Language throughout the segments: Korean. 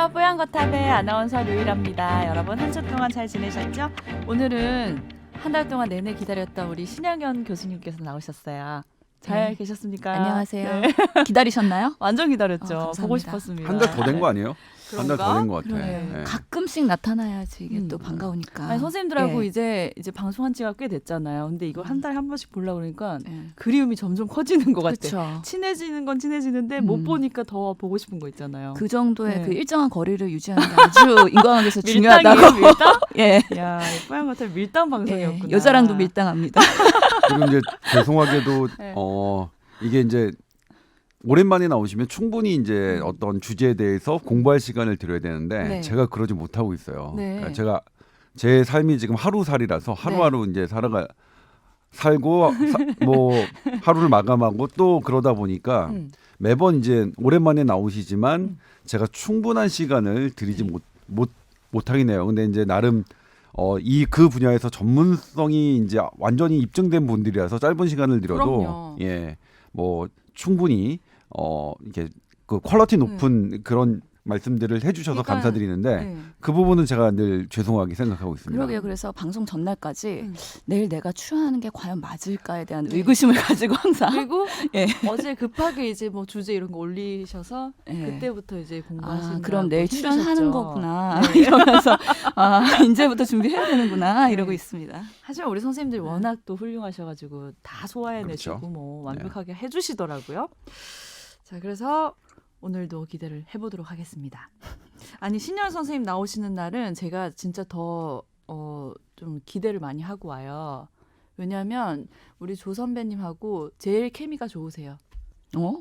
안녕하세요. 뽀얀거탑의 아나운서 류일합니다. 여러분 한 주 동안 잘 지내셨죠? 오늘은 한 달 동안 내내 기다렸던 우리 신영현 교수님께서 나오셨어요. 잘 네. 계셨습니까? 안녕하세요. 네. 기다리셨나요? 완전 기다렸죠. 감사합니다. 보고 싶었습니다. 한 달 더 된 거 아니에요? 한 달 더 그런가? 된 거 같아. 그러네. 네. 가끔씩 나타나야지 이게 또 반가우니까. 아니, 선생님들하고 예. 이제 방송한 지가 꽤 됐잖아요. 근데 이걸 한 달에 한 번씩 보려고 그러니까 예. 그리움이 점점 커지는 것 같아. 그렇죠. 친해지는 건 친해지는데 못 보니까 더 보고 싶은 거 있잖아요. 그 정도의 네. 그 일정한 거리를 유지하는 게 아주 인간관계에서 중요하다고. 밀당이에요, 밀당? 예. 야, 뽀얀거탑 밀당 방송이었구나. 예. 여자랑도 밀당합니다. 그리고 이제 죄송하게도 네. 이게 이제 오랜만에 나오시면 충분히 이제 어떤 주제에 대해서 공부할 시간을 드려야 되는데 네. 제가 그러지 못하고 있어요. 네. 그러니까 제가 제 삶이 지금 하루살이라서 하루하루 이제 살고 뭐 하루를 마감하고 또 그러다 보니까 매번 이제 오랜만에 나오시지만 제가 충분한 시간을 드리지 못하긴 해요. 근데 이제 나름 그 분야에서 전문성이 이제 완전히 입증된 분들이라서 짧은 시간을 들여도 그럼요. 뭐 충분히 이렇게 그 퀄리티 높은 그런 말씀들을 해주셔서 그러니까, 감사드리는데 네. 그 부분은 제가 늘 죄송하게 생각하고 있습니다. 그러게요. 그래서 방송 전날까지 내일 내가 출연하는 게 과연 맞을까에 대한 의구심을 가지고 항상. 그리고 예. 어제 급하게 이제 뭐 주제 이런 거 올리셔서 예. 그때부터 이제 공부하시는 그럼 내일 출연하는 거구나. 네. 이러면서 이제부터 준비해야 되는구나 이러고 있습니다. 하지만 우리 선생님들이 워낙 또 훌륭하셔가지고 다 소화해내시고 그렇죠. 뭐 완벽하게 해주시더라고요. 자, 그래서 오늘도 기대를 해보도록 하겠습니다. 아니, 신현 선생님 나오시는 날은 제가 진짜 더 좀 기대를 많이 하고 와요. 왜냐하면 우리 조 선배님하고 제일 케미가 좋으세요. 어?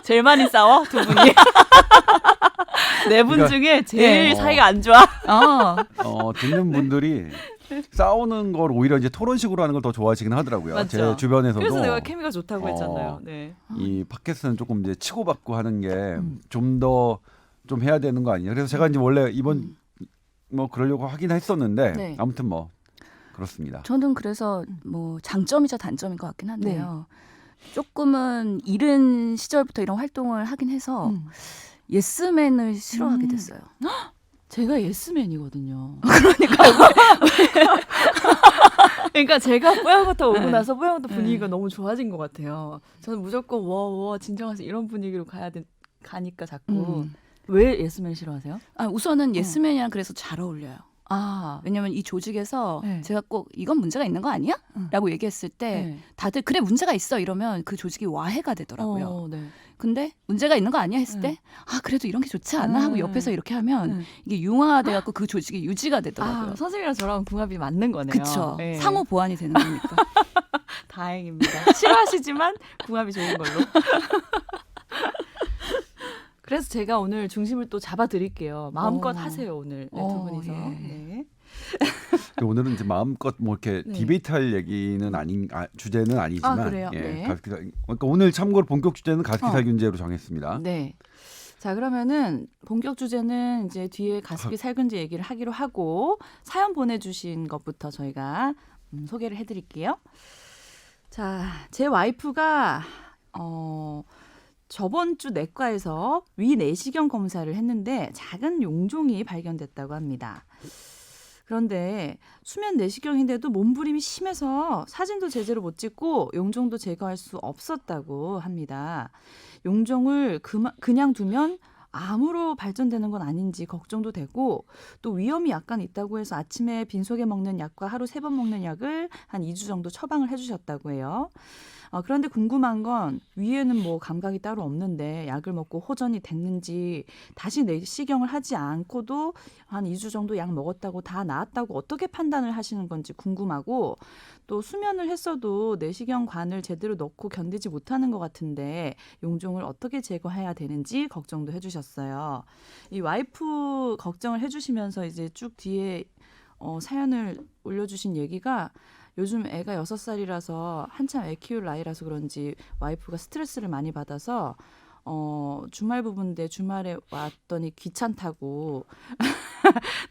제일 많이 싸워 두 분이. 네 분 그러니까, 중에 제일 예. 사이가 안 좋아. 듣는 분들이 싸우는 걸 오히려 이제 토론식으로 하는 걸 더 좋아하시긴 하더라고요. 맞죠? 제 주변에서도 그래서 내가 케미가 좋다고 어, 했잖아요. 네. 이 팟캐스트는 조금 이제 치고받고 하는 게 좀 더 좀 해야 되는 거 아니에요? 그래서 제가 이제 원래 이번 뭐 그러려고 하긴 했었는데 네. 아무튼 뭐 그렇습니다. 저는 그래서 뭐 장점이자 단점인 것 같긴 한데요. 조금은 이른 시절부터 이런 활동을 하긴 해서 예스맨을 싫어하게 됐어요. 제가 예스맨이거든요. 그러니까 그러니까 제가 뽀얀거탑 오고 네. 나서 뽀얀거탑 분위기가 네. 너무 좋아진 것 같아요. 저는 무조건 와 진정하세요 이런 분위기로 가니까 자꾸 왜 예스맨 싫어하세요? 우선은 예스맨이랑 그래서 잘 어울려요. 아, 왜냐면 이 조직에서 네. 제가 꼭 이건 문제가 있는 거 아니야? 라고 얘기했을 때 네. 다들 그래 문제가 있어 이러면 그 조직이 와해가 되더라고요. 네. 근데 문제가 있는 거 아니야 했을 때 그래도 이런 게 좋지 않아 하고 옆에서 이렇게 하면 이게 융화돼갖고 그 조직이 유지가 되더라고요. 선생님이랑 저랑 궁합이 맞는 거네요. 그쵸. 네. 상호 보완이 되는 거니까. 다행입니다. 싫어하시지만 궁합이 좋은 걸로. 그래서 제가 오늘 중심을 또 잡아드릴게요. 마음껏 하세요 오늘 두 분이서. 예. 네. 오늘은 이제 마음껏 뭐 이렇게 네. 디베이트할 얘기는 주제는 아니지만 그래요? 네. 그러니까 오늘 참고로 본격 주제는 가습기살균제로 정했습니다. 네. 자, 그러면은 본격 주제는 이제 뒤에 가습기 살균제 얘기를 하기로 하고 사연 보내주신 것부터 저희가 소개를 해드릴게요. 자, 제 와이프가 저번 주 내과에서 위 내시경 검사를 했는데 작은 용종이 발견됐다고 합니다. 그런데 수면 내시경인데도 몸부림이 심해서 사진도 제대로 못 찍고 용종도 제거할 수 없었다고 합니다. 용종을 그냥 두면 암으로 발전되는 건 아닌지 걱정도 되고 또 위험이 약간 있다고 해서 아침에 빈속에 먹는 약과 하루 3번 먹는 약을 한 2주 정도 처방을 해주셨다고 해요. 그런데 궁금한 건 위에는 뭐 감각이 따로 없는데 약을 먹고 호전이 됐는지 다시 내시경을 하지 않고도 한 2주 정도 약 먹었다고 다 나았다고 어떻게 판단을 하시는 건지 궁금하고 또 수면을 했어도 내시경관을 제대로 넣고 견디지 못하는 것 같은데 용종을 어떻게 제거해야 되는지 걱정도 해주셨어요. 이 와이프 걱정을 해주시면서 이제 쭉 뒤에 사연을 올려주신 얘기가 요즘 애가 6살이라서 한참 애 키울 나이라서 그런지 와이프가 스트레스를 많이 받아서 주말 부부인데 주말에 왔더니 귀찮다고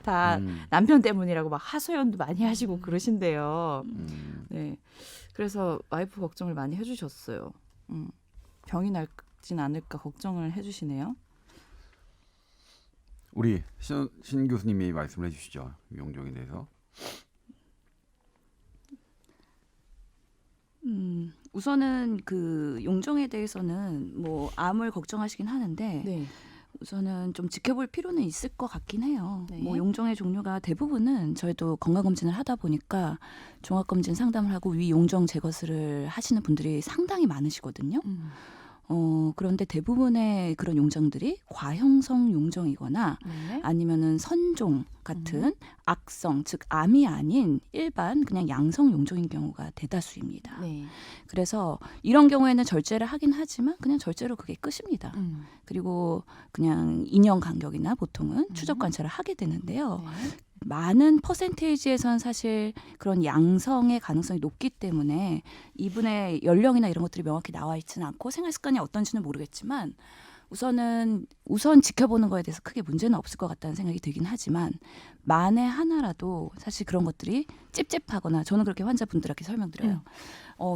다 남편 때문이라고 막 하소연도 많이 하시고 그러신대요. 네, 그래서 와이프 걱정을 많이 해주셨어요. 병이 날진 않을까 걱정을 해주시네요. 우리 신 교수님이 말씀을 해주시죠. 용종에 대해서. 우선은 그 용종에 대해서는 뭐 암을 걱정하시긴 하는데 네. 우선은 좀 지켜볼 필요는 있을 것 같긴 해요. 네. 뭐 용종의 종류가 대부분은 저희도 건강검진을 하다 보니까 종합검진 상담을 하고 위 용종 제거술을 하시는 분들이 상당히 많으시거든요. 그런데 대부분의 그런 용종들이 과형성 용종이거나 네. 아니면은 선종 같은 악성, 즉 암이 아닌 일반 그냥 양성 용종인 경우가 대다수입니다. 네. 그래서 이런 경우에는 절제를 하긴 하지만 그냥 절제로 그게 끝입니다. 그리고 그냥 2년 간격이나 보통은 추적 관찰을 하게 되는데요. 네. 많은 퍼센테이지에선 사실 그런 양성의 가능성이 높기 때문에 이분의 연령이나 이런 것들이 명확히 나와 있지는 않고 생활 습관이 어떤지는 모르겠지만 우선 지켜보는 거에 대해서 크게 문제는 없을 것 같다는 생각이 들긴 하지만 만에 하나라도 사실 그런 것들이 찝찝하거나 저는 그렇게 환자분들에게 설명드려요.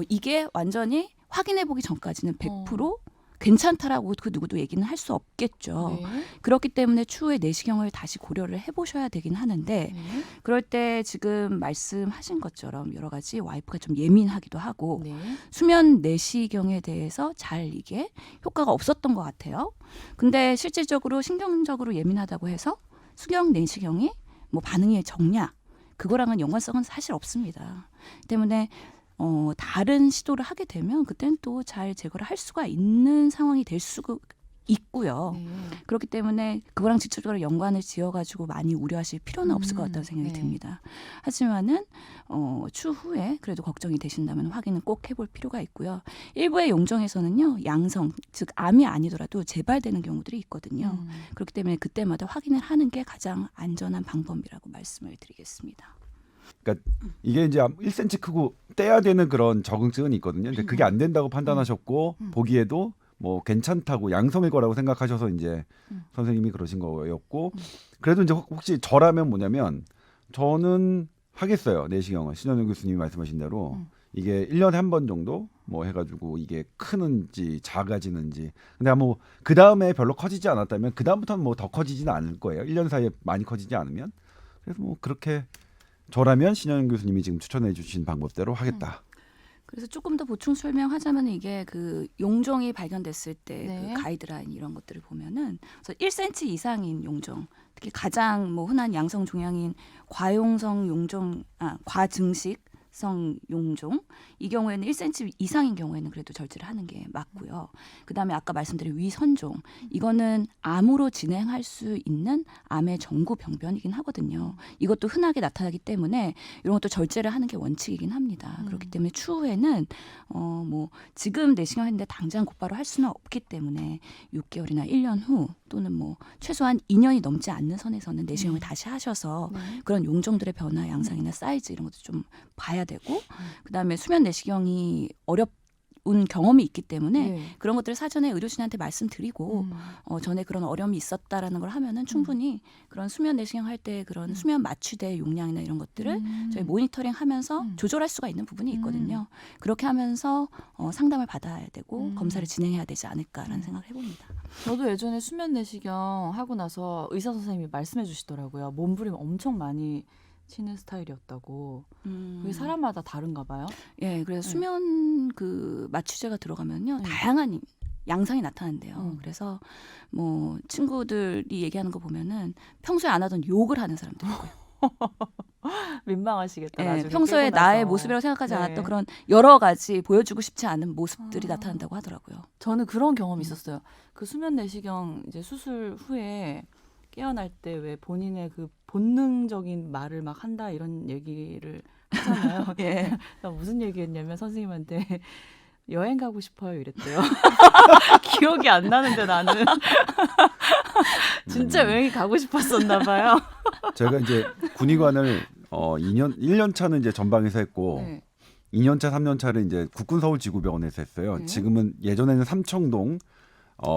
이게 완전히 확인해보기 전까지는 100% 괜찮다라고 그 누구도 얘기는 할 수 없겠죠. 네. 그렇기 때문에 추후에 내시경을 다시 고려를 해보셔야 되긴 하는데 네. 그럴 때 지금 말씀하신 것처럼 여러 가지 와이프가 좀 예민하기도 하고 네. 수면 내시경에 대해서 잘 이게 효과가 없었던 것 같아요. 근데 실질적으로 신경적으로 예민하다고 해서 수경 내시경이 뭐 반응이 적냐 그거랑은 연관성은 사실 없습니다. 때문에 다른 시도를 하게 되면 그때는 또 잘 제거를 할 수가 있는 상황이 될 수가 있고요. 네. 그렇기 때문에 그거랑 직접적으로 연관을 지어가지고 많이 우려하실 필요는 없을 것 같다는 생각이 네. 듭니다. 하지만은 추후에 그래도 걱정이 되신다면 확인은 꼭 해볼 필요가 있고요. 일부의 용종에서는요 양성 즉 암이 아니더라도 재발되는 경우들이 있거든요. 그렇기 때문에 그때마다 확인을 하는 게 가장 안전한 방법이라고 말씀을 드리겠습니다. 그러니까 이게 이제 1cm 크고 떼야 되는 그런 적응증은 있거든요. 근데 그게 안 된다고 판단하셨고 보기에도 뭐 괜찮다고 양성일 거라고 생각하셔서 이제 선생님이 그러신 거였고 그래도 이제 혹시 저라면 뭐냐면 저는 하겠어요. 내시경을 신현영 교수님이 말씀하신 대로 이게 1년에 한 번 정도 뭐 해가지고 이게 크는지 작아지는지 근데 뭐 그 다음에 별로 커지지 않았다면 그 다음부터는 뭐 더 커지지는 않을 거예요. 1년 사이에 많이 커지지 않으면 그래서 뭐 그렇게 저라면 신현영 교수님이 지금 추천해 주신 방법대로 하겠다. 그래서 조금 더 보충 설명하자면 이게 그 용종이 발견됐을 때 네. 그 가이드라인 이런 것들을 보면은 그래서 1cm 이상인 용종, 특히 가장 뭐 흔한 양성 종양인 과용성 용종, 과증식성 용종 이 경우에는 1cm 이상인 경우에는 그래도 절제를 하는 게 맞고요. 그다음에 아까 말씀드린 위선종 이거는 암으로 진행할 수 있는 암의 전구 병변이긴 하거든요. 이것도 흔하게 나타나기 때문에 이런 것도 절제를 하는 게 원칙이긴 합니다. 그렇기 때문에 추후에는 뭐 지금 내시경 했는데 당장 곧바로 할 수는 없기 때문에 6개월이나 1년 후 또는 뭐 최소한 2년이 넘지 않는 선에서는 내시경을 다시 하셔서 네. 그런 용종들의 변화, 양상이나 사이즈 이런 것도 좀 봐야 되고 그다음에 수면 내시경이 어려운 경험이 있기 때문에 네. 그런 것들을 사전에 의료진한테 말씀드리고 전에 그런 어려움이 있었다라는 걸 하면은 충분히 그런 수면 내시경 할 때 그런 수면 마취대 용량이나 이런 것들을 저희 모니터링 하면서 조절할 수가 있는 부분이 있거든요. 그렇게 하면서 상담을 받아야 되고 검사를 진행해야 되지 않을까라는 생각을 해봅니다. 저도 예전에 수면 내시경 하고 나서 의사 선생님이 말씀해 주시더라고요. 몸부림 엄청 많이 치는 스타일이었다고. 그게 사람마다 다른가 봐요. 예, 그래서 수면 그 마취제가 들어가면요 다양한 양상이 나타난대요. 그래서 뭐 친구들이 얘기하는 거 보면은 평소에 안 하던 욕을 하는 사람도 있고요. 민망하시겠다. 예, 나중에 평소에 깨고 나서. 나의 모습이라고 생각하지 네. 않았던 그런 여러 가지 보여주고 싶지 않은 모습들이 나타난다고 하더라고요. 저는 그런 경험이 있었어요. 그 수면 내시경 이제 수술 후에 깨어날 때 왜 본인의 그 본능적인 말을 막 한다 이런 얘기를 하잖아요. 예. 나 무슨 얘기했냐면 선생님한테 여행 가고 싶어요 이랬대요. 기억이 안 나는데 나는 진짜 여행이 가고 싶었었나 봐요. 제가 이제 군의관을 1년 차는 이제 전방에서 했고 네. 2년 차, 3년 차를 이제 국군 서울지구병원에서 했어요. 네. 지금은 예전에는 삼청동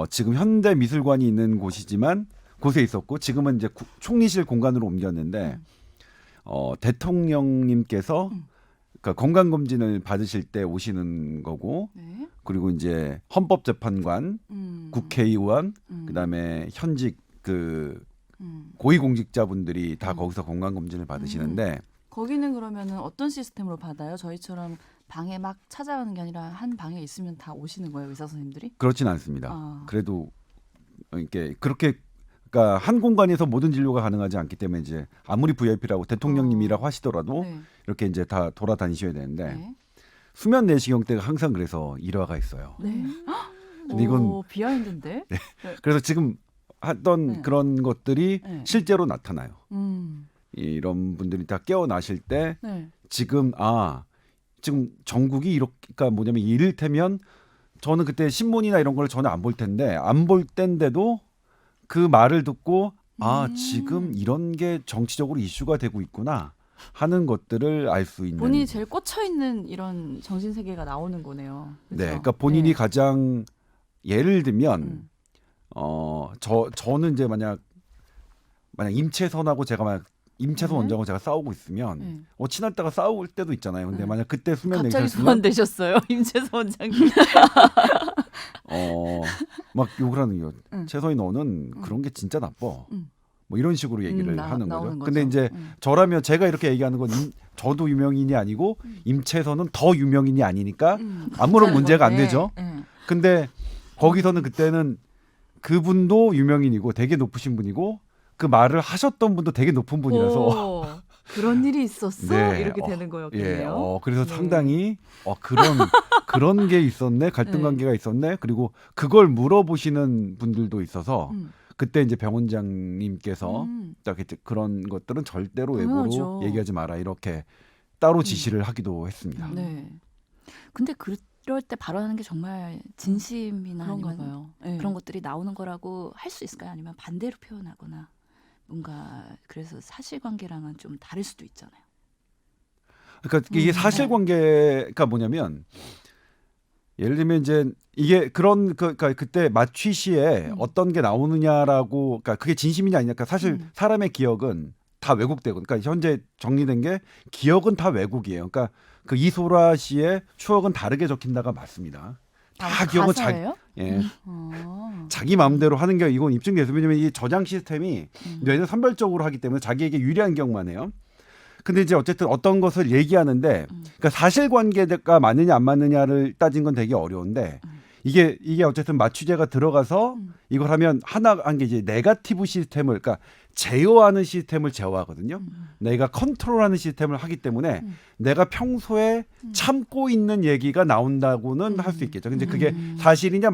지금 현대미술관이 있는 곳이지만 곳에 있었고 지금은 이제 총리실 공간으로 옮겼는데 대통령님께서 그러니까 건강검진을 받으실 때 오시는 거고 네. 그리고 이제 헌법재판관, 국회의원, 그다음에 현직 그 고위공직자분들이 다 거기서 건강검진을 받으시는데 거기는 그러면은 어떤 시스템으로 받아요? 저희처럼 방에 막 찾아가는 게 아니라 한 방에 있으면 다 오시는 거예요, 의사 선생님들이? 그렇진 않습니다. 아. 그래도 이렇게 그렇게 그러니까 한 공간에서 모든 진료가 가능하지 않기 때문에 이제 아무리 VIP라고 대통령님이라고 하시더라도 네. 이렇게 이제 다 돌아다니셔야 되는데 네. 수면 내시경 때가 항상 그래서 일화가 있어요. 네. 근데 이건 오, 비하인드인데? 그래서 지금 하던 네. 그런 것들이 네. 실제로 나타나요. 음. 이런 분들이 다 깨어나실 때 네. 지금 지금 전국이 이렇게 그러니까 뭐냐면 이를테면 저는 그때 신문이나 이런 걸 전혀 안 볼 텐데 안 볼 때인데도 그 말을 듣고 지금 이런 게 정치적으로 이슈가 되고 있구나 하는 것들을 알 수 있는 본인이 제일 꽂혀 있는 이런 정신 세계가 나오는 거네요. 그렇죠? 네, 그러니까 본인이 네. 가장 예를 들면 저는 이제 만약 임채선하고 제가 만약 임채선 네. 원장하고 제가 싸우고 있으면 네. 친했다가 싸울 때도 있잖아요. 근데 네. 만약 그때 수면 갑자기 내시경 소환되셨어요, 임채선 원장님. 막 욕을 하는 거. 응. 채선이 너는 그런 게 진짜 나빠. 응. 뭐 이런 식으로 얘기를 하는 나오는 거죠. 근데 이제 응. 저라면 제가 이렇게 얘기하는 건 저도 유명인이 아니고 임채선은 더 유명인이 아니니까 아무런 문제가 안 되죠. 네. 근데 거기서는 그때는 그분도 유명인이고 되게 높으신 분이고 그 말을 하셨던 분도 되게 높은 분이라서 오, 그런 일이 있었어? 네. 이렇게 되는 거였겠네요. 그래서 네. 상당히 그런 게 있었네, 갈등 네. 관계가 있었네. 그리고 그걸 물어보시는 분들도 있어서 음. 그때 이제 병원장님께서 딱 이제 그런 것들은 절대로 외부로 당연하죠. 얘기하지 마라 이렇게 따로 지시를 하기도 했습니다. 네. 근데 그럴 때 발언하는 게 정말 진심이나 그런가 아니면 봐요. 네. 그런 것들이 나오는 거라고 할 수 있을까요? 아니면 반대로 표현하거나 뭔가 그래서 사실관계랑은 좀 다를 수도 있잖아요. 그러니까 이게 사실관계가 뭐냐면 예를 들면 이제 이게 그러니까 그때 마취 시에 어떤 게 나오느냐라고 그러니까 그게 진심이냐 아니냐 그러니까 사실 사람의 기억은 다 왜곡되고 그러니까 현재 정리된 게 기억은 다 왜곡이에요. 그러니까 그 이소라 씨의 추억은 다르게 적힌다가 맞습니다. 다 기억은 가사예요? 자기 마음대로 하는 게 이건 입증돼서 왜냐면 이 저장 시스템이 뇌는 선별적으로 하기 때문에 자기에게 유리한 기억만 해요. 근데 이제 어쨌든 어떤 것을 얘기하는데 그러니까 사실관계가 맞느냐 안 맞느냐를 따진 건 되게 어려운데 이게 어쨌든 마취제가 들어가서 이걸 하면 하나 한 게 이제 네거티브 시스템을 그러니까 제어하는 시스템을 제어하거든요. 내가 컨트롤하는 시스템을 하기 때문에 내가 평소에 참고 있는 얘기가 나온다고는 할 수 있겠죠. 근데 그게 사실이냐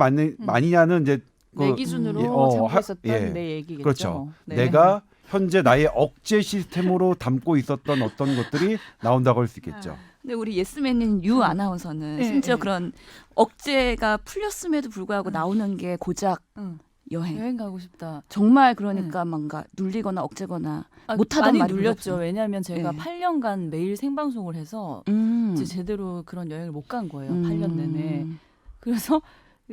아니냐는 이제 내 기준으로 참고 있었던 내 얘기겠죠. 그렇죠. 네. 내가 현재 나의 억제 시스템으로 담고 있었던 어떤 것들이 나온다고 할 수 있겠죠. 근데 우리 예스맨인 유 아나운서는 네, 심지어 네. 그런 억제가 풀렸음에도 불구하고 나오는 게 고작 응. 여행. 여행 가고 싶다. 정말 그러니까 뭔가 눌리거나 억제거나 아, 못하던 많이 말이 눌렸죠. 별로 왜냐하면 제가 네. 8년간 매일 생방송을 해서 이제 제대로 그런 여행을 못 간 거예요. 8년 내내. 그래서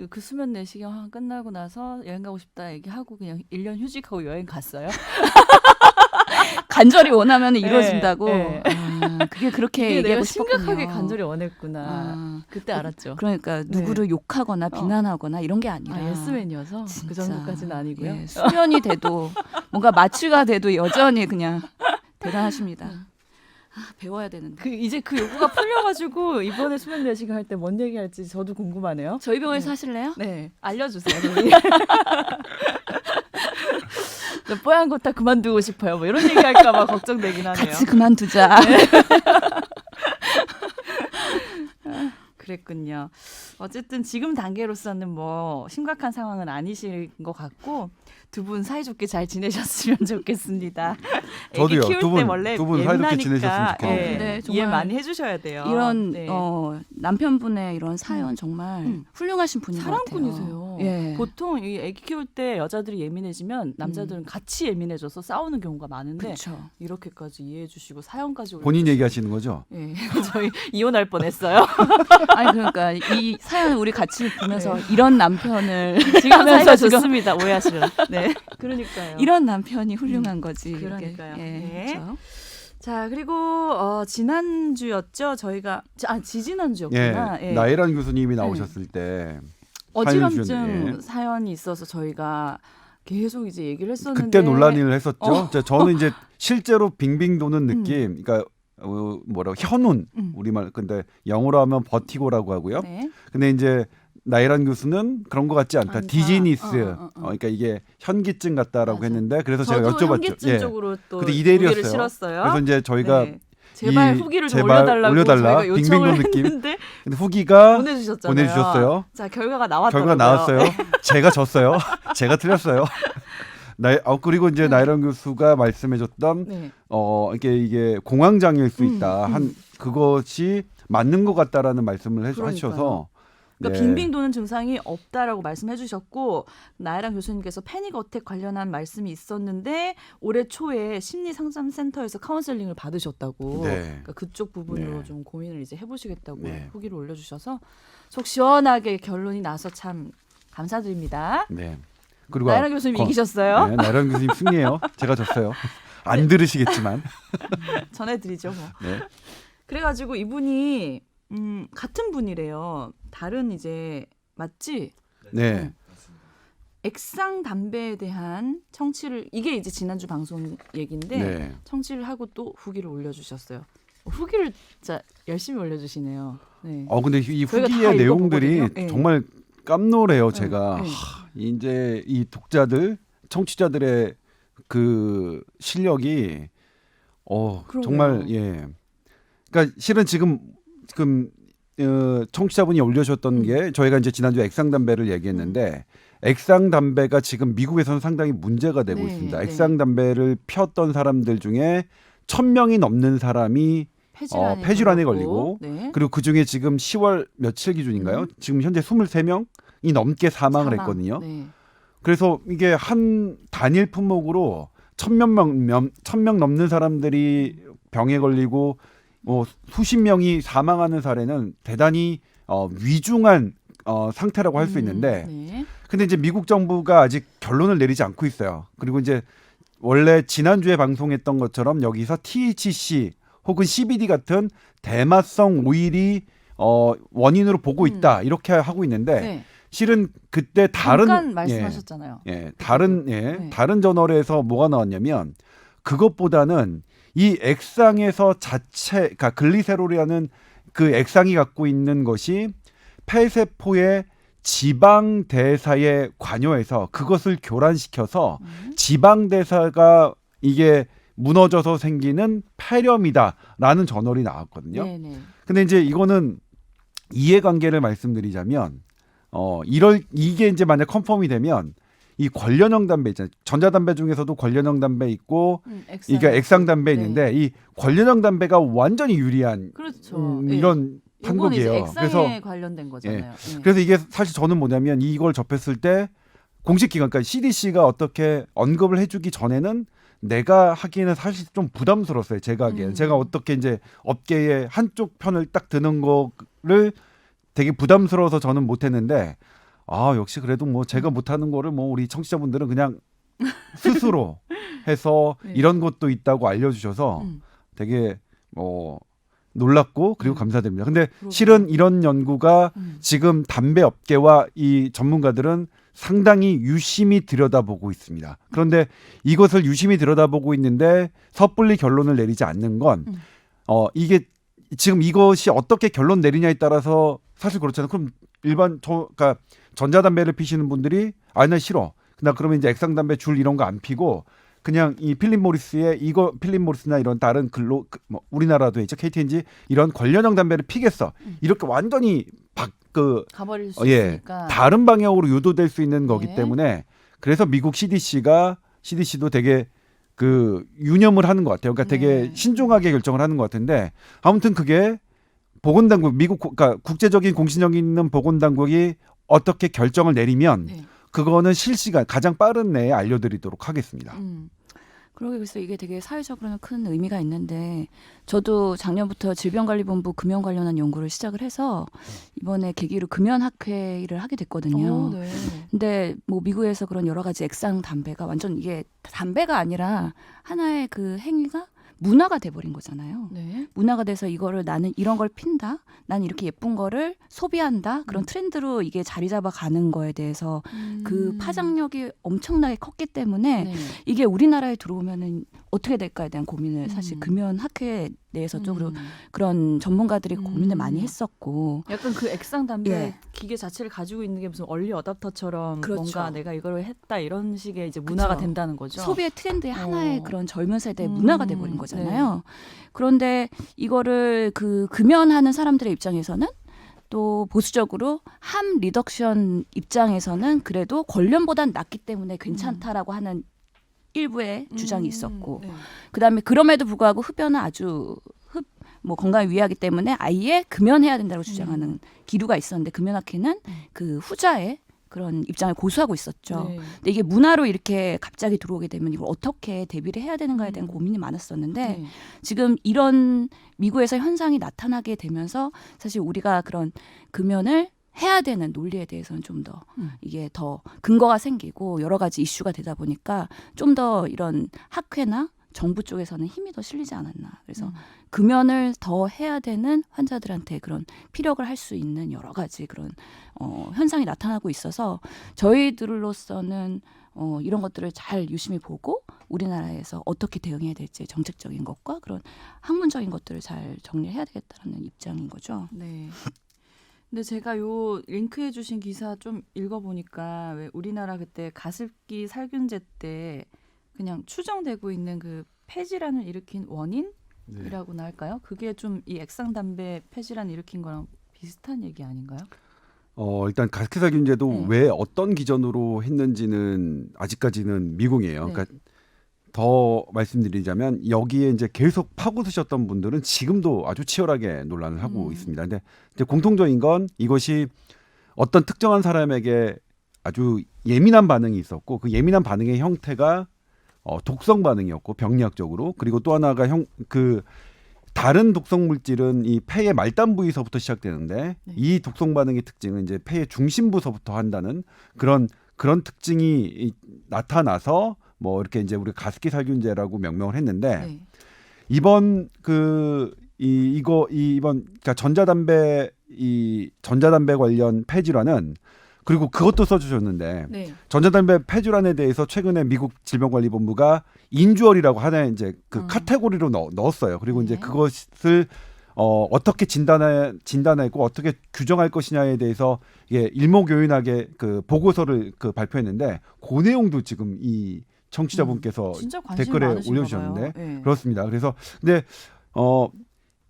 그 수면 내시경 끝나고 나서 여행 가고 싶다 얘기하고 그냥 1년 휴직하고 여행 갔어요. 간절히 원하면 이루어진다고. 네. 그게 그렇게 이게 내가 얘기하고 싶었군요. 심각하게 간절히 원했구나. 그때 알았죠. 그러니까 누구를 욕하거나 비난하거나 이런 게 아니라 예스맨이어서 그 진짜, 정도까지는 아니고요. 예, 수면이 돼도 뭔가 마취가 돼도 여전히 그냥 대단하십니다. 배워야 되는데. 이제 그 욕구가 풀려가지고 이번에 수면 내시경 할 때 뭔 얘기할지 저도 궁금하네요. 저희 병원에서 하실래요? 네, 알려주세요. 저 뽀얀 거 다 그만두고 싶어요. 뭐 이런 얘기할까봐 걱정되긴 하네요. 같이 그만두자. 그랬군요. 어쨌든 지금 단계로서는 뭐 심각한 상황은 아니실 것 같고 두 분 사이좋게 잘 지내셨으면 좋겠습니다. 저도요. 애기 키울 두 분- 때 원래 두분 사이좋게 예민하니까, 지내셨으면 좋겠네요. 예, 네, 이해 정말 많이 해주셔야 돼요. 이런 네. 남편분의 이런 사연 정말 훌륭하신 분인 것 같아요. 사랑꾼이세요. 예. 보통 이 애기 키울 때 여자들이 예민해지면 남자들은 같이 예민해져서 싸우는 경우가 많은데 그렇죠. 이렇게까지 이해해 주시고 사연까지 본인 올려주시고. 얘기하시는 거죠? 예, 저희 이혼할 뻔했어요. 아니 그러니까 이 사연 우리 같이 보면서 이런 남편을 지금 하면서 사이가 지금 좋습니다. 오해하시려. 네, 그러니까요. 이런 남편이 훌륭한 거지. 이렇게. 그러니까요. 예, 네. 그렇죠. 자, 그리고 지난주였죠. 저희가 지지난주였구나. 예. 나혜란 교수님이 나오셨을 때 어지럼증 사연 주셨는데, 사연이 있어서 저희가 계속 이제 얘기를 했었는데 그때 논란을 했었죠. 저는 이제 실제로 빙빙 도는 느낌, 그러니까 뭐라고 현운 우리말 근데 영어로 하면 버티고라고 하고요. 네. 근데 이제 나이란 교수는 그런 것 같지 않다. 않다. 디지니스. 어. 그러니까 이게 현기증 같다라고 맞아. 했는데 그래서 제가 저도 여쭤봤죠. 현기증 쪽으로 또 근데 무게를 2대1이었어요. 실었어요. 그래서 이제 저희가 네. 제발 이- 후기를 좀 제발 올려달라고 올려달라. 저희가 빙빙 요청을 도는 느낌. 했는데 근데 후기가 보내주셨잖아요. 보내주셨어요. 자 결과가 나왔더라고요. 결과 나왔어요. 제가 졌어요. 제가 틀렸어요. 그리고 이제 나이란 교수가 말씀해줬던 네. 이게 공황장애일 수 있다. 음. 그것이 맞는 것 같다라는 말씀을 하셔서 그러니까 네. 빙빙 도는 증상이 없다라고 말씀해주셨고 나혜랑 교수님께서 패닉 어택 관련한 말씀이 있었는데 올해 초에 심리상담센터에서 카운셀링을 받으셨다고. 네. 그러니까 그쪽 부분으로 네. 좀 고민을 이제 해보시겠다고 네. 후기를 올려주셔서 속 시원하게 결론이 나서 참 감사드립니다. 네. 그리고 나혜랑 교수님 이기셨어요. 네, 나이란 교수님 승리해요. 제가 졌어요. 안 들으시겠지만. 전해드리죠 뭐. 네. 그래가지고 이분이 같은 분이래요. 다른 이제 맞지? 네. 액상 담배에 대한 청취를 이게 이제 지난주 방송 얘기인데 네. 청취를 하고 또 후기를 올려주셨어요. 후기를 진짜 열심히 올려주시네요. 네. 근데 이 저희가 다 후기의 내용들이 읽어보거든요. 네. 정말 깜놀해요. 제가 네. 이제 이 독자들, 청취자들의 그 실력이 그러게요. 정말 예. 그러니까 실은 지금 청취자분이 올려주셨던 게 저희가 이제 지난주 액상 담배를 얘기했는데 액상 담배가 지금 미국에서는 상당히 문제가 되고 네, 있습니다. 네. 액상 담배를 피웠던 사람들 중에 1,000명이 넘는 사람이 폐질환에 걸리고 네. 그리고 그 중에 지금 10월 며칠 기준인가요? 지금 현재 23명이 넘게 사망을 했거든요. 네. 그래서 이게 한 단일 품목으로 1,000명 넘는 사람들이 병에 걸리고 수십 명이 사망하는 사례는 대단히 위중한 상태라고 할 수 있는데 네. 근데 이제 미국 정부가 아직 결론을 내리지 않고 있어요. 그리고 이제 원래 지난주에 방송했던 것처럼 여기서 THC 혹은 CBD 같은 대마성 오일이 원인으로 보고 있다 이렇게 하고 있는데 네. 실은 그때 다른 잠깐 말씀하셨잖아요. 다른 저널에서 뭐가 나왔냐면 그것보다는 이 액상에서 그러니까 글리세롤이라는 그 액상이 갖고 있는 것이 폐세포의 지방 대사에 관여해서 그것을 교란시켜서 지방 대사가 이게 무너져서 생기는 폐렴이다라는 저널이 나왔거든요. 네네. 근데 이제 이거는 이해관계를 말씀드리자면 이게 이제 만약 컨펌이 되면 이 관련형 담배 있잖아요. 전자담배 중에서도 관련형 담배 있고 이게 액상 담배 있는데 이 관련형 담배가 완전히 유리한 그렇죠. 예. 이런 이건 이제 판국이에요. 액상에 관련된 거잖아요. 예. 그래서 이게 사실 저는 뭐냐면 이걸 접했을 때 공식 기관, 그러니까 CDC가 어떻게 언급을 해주기 전에는 내가 하기에는 사실 좀 부담스러웠어요. 제가 하기에는. 제가 어떻게 이제 업계의 한쪽 편을 딱 드는 거를 되게 부담스러워서 저는 못했는데 역시 그래도 뭐 제가 못하는 거를 뭐 우리 청취자분들은 그냥 스스로 해서 네. 이런 것도 있다고 알려주셔서 되게 놀랍고 그리고 감사드립니다. 근데 실은 이런 연구가 지금 담배 업계와 이 전문가들은 상당히 유심히 들여다보고 있습니다. 그런데 이것을 유심히 들여다보고 있는데 섣불리 결론을 내리지 않는 건 이게 지금 이것이 어떻게 결론 내리냐에 따라서 사실 그렇잖아요. 그럼 그러니까 전자담배를 피시는 분들이 나 싫어. 나 그러면 이제 액상담배 줄 이런 거 안 피고 그냥 이 필립 모리스나 이런 다른 우리나라도 있죠. KT&G 이런 관련형 담배를 피겠어. 이렇게 완전히 가버릴 수 있으니까. 다른 방향으로 유도될 수 있는 거기 네. 때문에 그래서 미국 CDC도 되게 유념을 하는 것 같아요. 그러니까 되게 신중하게 결정을 하는 것 같은데 아무튼 그게 보건당국 그러니까 국제적인 공신력 있는 보건당국이 어떻게 결정을 내리면 그거는 실시간 가장 빠른 내에 알려드리도록 하겠습니다. 그래서 이게 되게 사회적으로는 큰 의미가 있는데 저도 작년부터 질병관리본부 금연 관련한 연구를 시작을 해서 이번에 계기로 금연학회를 하게 됐거든요. 네. 근데 뭐 미국에서 그런 여러 가지 액상 담배가 완전 이게 담배가 아니라 하나의 그 행위가 문화가 돼버린 거잖아요. 네. 문화가 돼서 이거를 나는 이런 걸 핀다. 나는 이렇게 예쁜 거를 소비한다. 그런 트렌드로 이게 자리 잡아가는 거에 대해서 그 파장력이 엄청나게 컸기 때문에 네. 이게 우리나라에 들어오면은 어떻게 될까에 대한 고민을 사실 음. 금연학회에 대해서도 음. 그리고 그런 전문가들이 고민을 많이 했었고 약간 그 액상 담배 예. 기계 자체를 가지고 있는 게 무슨 얼리 어답터처럼 그렇죠. 뭔가 내가 이걸 했다 이런 식의 이제 문화가 그쵸. 된다는 거죠. 소비의 트렌드의 하나의 그런 젊은 세대의 음. 문화가 돼버린 거잖아요. 그런데 이거를 그 금연하는 사람들의 입장에서는 또 보수적으로 함 리덕션 입장에서는 그래도 권련보단 낫기 때문에 괜찮다라고 하는 일부의 주장이 있었고 네. 그다음에 그럼에도 불구하고 흡연은 아주 뭐 건강에 위하기 때문에 아예 금연해야 된다고 주장하는 기류가 있었는데 금연학회는 그 후자의 그런 입장을 고수하고 있었죠. 네. 근데 이게 문화로 이렇게 갑자기 들어오게 되면 이걸 어떻게 대비를 해야 되는가에 대한 고민이 많았었는데 네. 지금 이런 미국에서 현상이 나타나게 되면서 사실 우리가 그런 금연을 해야 되는 논리에 대해서는 좀 더 이게 더 근거가 생기고 여러 가지 이슈가 되다 보니까 좀 더 이런 학회나 정부 쪽에서는 힘이 더 실리지 않았나. 그래서 금연을 더 해야 되는 환자들한테 그런 피력을 할 수 있는 여러 가지 그런 현상이 나타나고 있어서 저희들로서는 이런 것들을 잘 유심히 보고 우리나라에서 어떻게 대응해야 될지 정책적인 것과 그런 학문적인 것들을 잘 정리해야 되겠다는 입장인 거죠. 네. 근데 제가 요 링크해 주신 기사 좀 읽어보니까 왜 우리나라 그때 가습기 살균제 때 그냥 추정되고 있는 그 폐질환을 일으킨 원인이라고나 할까요? 그게 좀 이 액상 담배 폐질환 일으킨 거랑 비슷한 얘기 아닌가요? 일단 가습기살균제도 네. 왜 어떤 기준으로 했는지는 아직까지는 미궁이에요. 네. 그러니까 더 말씀드리자면 여기에 이제 계속 파고드셨던 분들은 지금도 아주 치열하게 논란을 하고 있습니다. 근데 이제 공통적인 건 이것이 어떤 특정한 사람에게 아주 예민한 반응이 있었고 그 예민한 반응의 형태가 독성 반응이었고 병리학적으로 그리고 또 하나가 다른 독성 물질은 이 폐의 말단 부위서부터 시작되는데 네. 이 독성 반응의 특징은 이제 폐의 중심부서부터 한다는 그런 특징이 나타나서 뭐 이렇게 이제 우리 가습기 살균제라고 명명을 했는데 네. 이번 그러니까 전자담배 관련 폐질환은 그리고 그것도 써주셨는데 네. 전자담배 폐질환에 대해서 최근에 미국 질병관리본부가 인주얼이라고 하나의 이제 그 카테고리로 넣었어요. 그리고 이제 네. 그것을 어떻게 진단하고 어떻게 규정할 것이냐에 대해서 이게 일목요연하게 그 보고서를 발표했는데 그 내용도 지금 이 청취자분께서 진짜 관심 댓글에 많으신가 올려주셨는데 봐요. 네. 그렇습니다. 그래서 근데